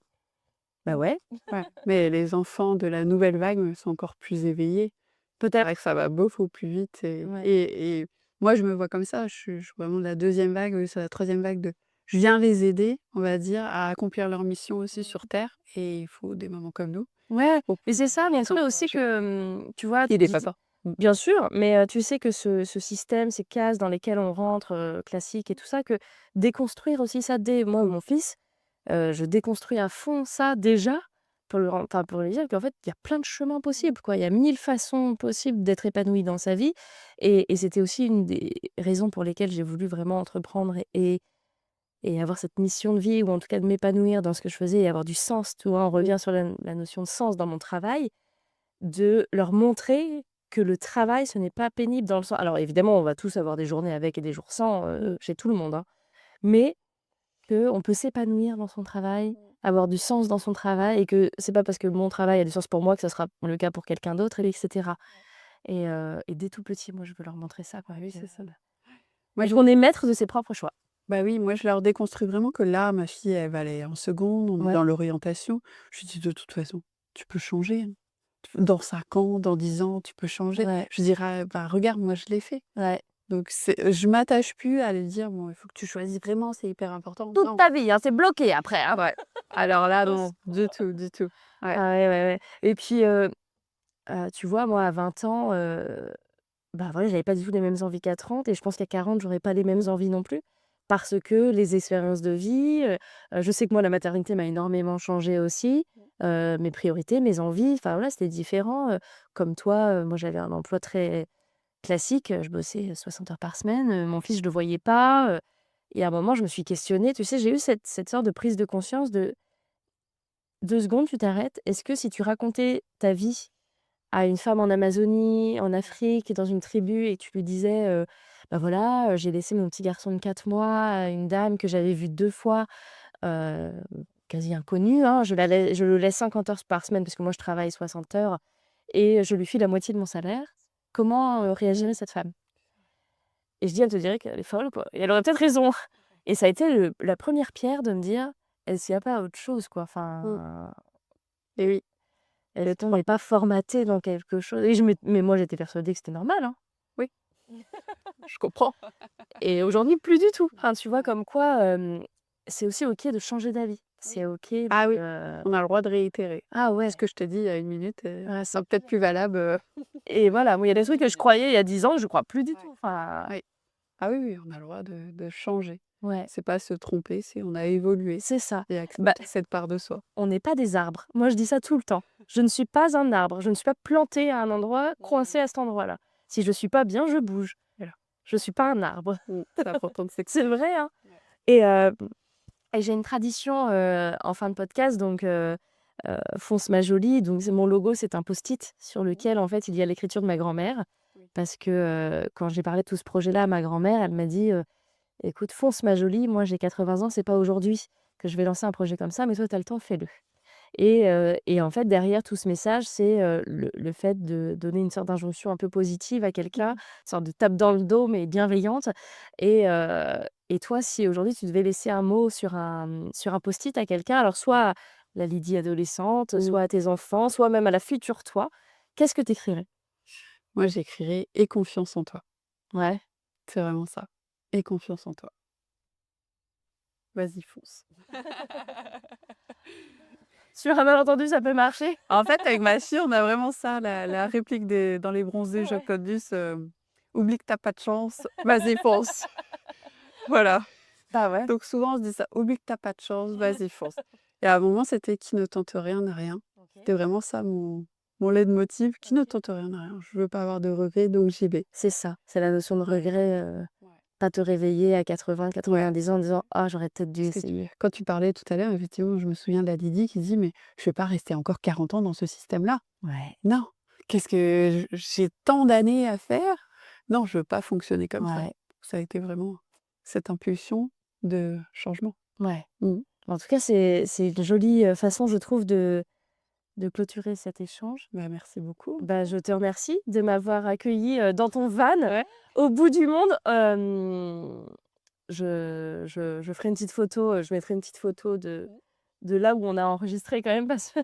«Bah ouais, Ouais. Mais les enfants de la nouvelle vague, sont encore plus éveillés. C'est vrai peut-être». que ça va beaucoup plus vite Ouais. et moi, je me vois comme ça. Je suis vraiment de la deuxième vague, eux, c'est la troisième vague de je viens les aider, on va dire, à accomplir leur mission aussi sur terre et il faut des mamans comme nous Ouais, pour mais c'est ça, mais les après aussi encourager. que, tu vois, Et les papas. Mmh. bien sûr, mais tu sais que ce système, ces cases dans lesquelles on rentre, classiques et tout ça, que déconstruire aussi ça dès moi, Mmh. mon fils, je déconstruis à fond ça déjà pour lui dire qu'en fait, il y a plein de chemins possibles, quoi. Il y a 1000 façons possibles d'être épanoui dans sa vie et c'était aussi une des raisons pour lesquelles j'ai voulu vraiment entreprendre et et avoir cette mission de vie ou en tout cas de m'épanouir dans ce que je faisais et avoir du sens, tu vois? On revient sur la notion de sens dans mon travail, de leur montrer que le travail, ce n'est pas pénible dans le sens alors évidemment, on va tous avoir des journées avec et des jours sans, chez tout le monde, hein, mais qu'on peut s'épanouir dans son travail, avoir du sens dans son travail et que c'est pas parce que mon travail a du sens pour moi que ça sera le cas pour quelqu'un d'autre et cetera. Et dès tout petit, moi, je veux leur montrer ça, quoi, Oui, que c'est ça. Moi, et qu'on est maître de ses propres choix. bah oui, moi, je leur déconstruis vraiment que là, ma fille, elle va aller en seconde, on est Ouais. dans l'orientation. Je lui dis: «De toute façon, tu peux changer, hein. Dans 5 ans, dans 10 ans, tu peux changer». Ouais, Je dirais: «Bah, regarde, moi, je l'ai fait». ouais. Donc je m'attache plus à lui dire: «Bon, il faut que tu choisisses vraiment, c'est hyper important». Toute Non. ta vie, hein, c'est bloqué après, hein. Ouais. Alors là, non, du tout, du tout. Ouais. Ah ouais, ouais, ouais. Et puis, tu vois, moi, à 20 ans, bah, voilà, j'avais pas du tout les mêmes envies qu'à 30 et je pense qu'à 40, j'aurais pas les mêmes envies non plus. Parce que les expériences de vie, je sais que moi, la maternité m'a énormément changée aussi, mes priorités, mes envies, enfin voilà, c'était différent, comme toi, moi, j'avais un emploi très classique, je bossais 60 heures par semaine, mon fils, je le voyais pas, et à un moment, je me suis questionnée, tu sais, j'ai eu cette sorte de prise de conscience de 2 secondes, tu t'arrêtes. Est-ce que si tu racontais ta vie à une femme en Amazonie, en Afrique, dans une tribu et tu lui disais, «Bah, voilà, j'ai laissé mon petit garçon de 4 mois à une dame que j'avais vue 2 fois, heu, quasi inconnue, hein, je le laisse 50 heures par semaine parce que moi je travaille 60 heures et je lui file la moitié de mon salaire», comment, réagirait cette femme? Et je dis: «Elle te dirait qu'elle est folle, quoi» et elle aurait peut-être raison et ça a été la première pierre de me dire: «Est-ce qu'il y a pas autre chose, quoi?» Mmh. Enfin, Et oui, est-ce c'est qu'on toi. n'est pas formaté dans quelque chose et je me mais moi j'étais persuadée que c'était normal, hein. Oui, je comprends. Et aujourd'hui, plus du tout. Enfin, tu vois, Ouais. comme quoi, c'est aussi OK de changer d'avis. Oui. C'est OK Ah oui, de on a le droit de réitérer. ah ouais, Ce que je te dis il y a 1 minute, ouais, sera peut-être plus valable, et voilà, moi, il y a des trucs que je croyais il y a 10 ans, que je crois plus du Ouais. tout. Enfin, Oui. Ah oui, oui, on a le droit de changer. ouais, C'est pas se tromper, c'est on a évolué c'est ça. et Bah, accepter cette part de soi. on n'est pas des arbres. Moi, je dis ça tout le temps. Je ne suis pas un arbre. Je ne suis pas plantée à un endroit, coincée à cet endroit-là. Si je suis pas bien, je bouge. Voilà. Je suis pas un arbre. C'est important de C'est s'exprimer. vrai, hein. Ouais. Et j'ai une tradition, en fin de podcast, donc Fonce ma jolie, donc c'est mon logo, c'est un post-it sur Mmh. lequel, en fait, il y a l'écriture de ma grand-mère. Oui. Parce que, quand j'ai parlé de tout ce projet-là à ma grand-mère, elle m'a dit, «Écoute, fonce ma jolie, moi j'ai 80 ans, c'est pas aujourd'hui que je vais lancer un projet comme ça, mais toi tu as le temps, fais-le». Et en fait, derrière tout ce message, c'est, le fait de donner une sorte d'injonction un peu positive à quelqu'un, une sorte de tape dans le dos, mais bienveillante. Et toi, si aujourd'hui tu devais laisser un mot sur un post-it à quelqu'un, alors soit à la Lydie adolescente, Mmh. soit à tes enfants, soit même à la future toi, qu'est-ce que tu écrirais? Moi, j'écrirais: «Aie confiance en toi». Ouais. C'est vraiment ça. Aie confiance en toi. Vas-y, fonce. Sur un malentendu, ça peut marcher? En fait, avec ma fille, on a vraiment ça, la réplique des dans Les Bronzés, Ouais. Jacques Angus, «Oublie que tu as pas de chance, vas-y fonce». Voilà. Bah ouais. Donc souvent, on se dit ça: «Oublie que tu as pas de chance, vas-y fonce». Et à un moment, c'était: «Qui ne tente rien n'a rien». OK. C'était vraiment ça mon leitmotiv: «Qui ne OK. tente rien n'a rien». Je veux pas avoir de regrets, donc j'y vais. C'est ça, c'est la notion de Ouais. regret, Ouais. pas te réveiller à 80-90 Ouais. ans en disant: «Ah, j'aurais peut-être dû Parce que essayer». quand tu parlais tout à l'heure, effectivement, je me souviens de la Didi qui dit: «Mais je vais pas rester encore 40 ans dans ce système-là. Ouais, Non, qu'est-ce que j'ai tant d'années à faire. Non, je veux pas fonctionner comme ça». ouais, Ça a été vraiment cette impulsion de changement. ouais. Mmh. En tout cas, c'est une jolie, façon, je trouve, de clôturer cet échange. Bah, merci beaucoup. Bah, je te remercie de m'avoir accueillie, dans ton van, Ouais. au bout du monde. Je ferai une petite photo, je mettrai une petite photo de là où on a enregistré quand même parce que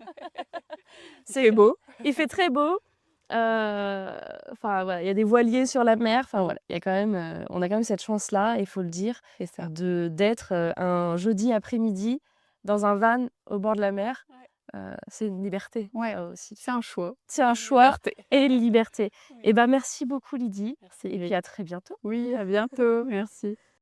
C'est beau. il fait très beau. Enfin voilà, il y a des voiliers sur la mer, enfin voilà, il y a quand même, on a quand même cette chance-là, il faut le dire, C'est ça. d'être, un jeudi après-midi dans un van au bord de la mer. Ouais. C'est une liberté, Ouais, ça aussi. c'est un choix. C'est un Une choix liberté. et une liberté. Oui. Et ben merci beaucoup Lydie Merci. et puis à très bientôt. Oui, à bientôt. Merci.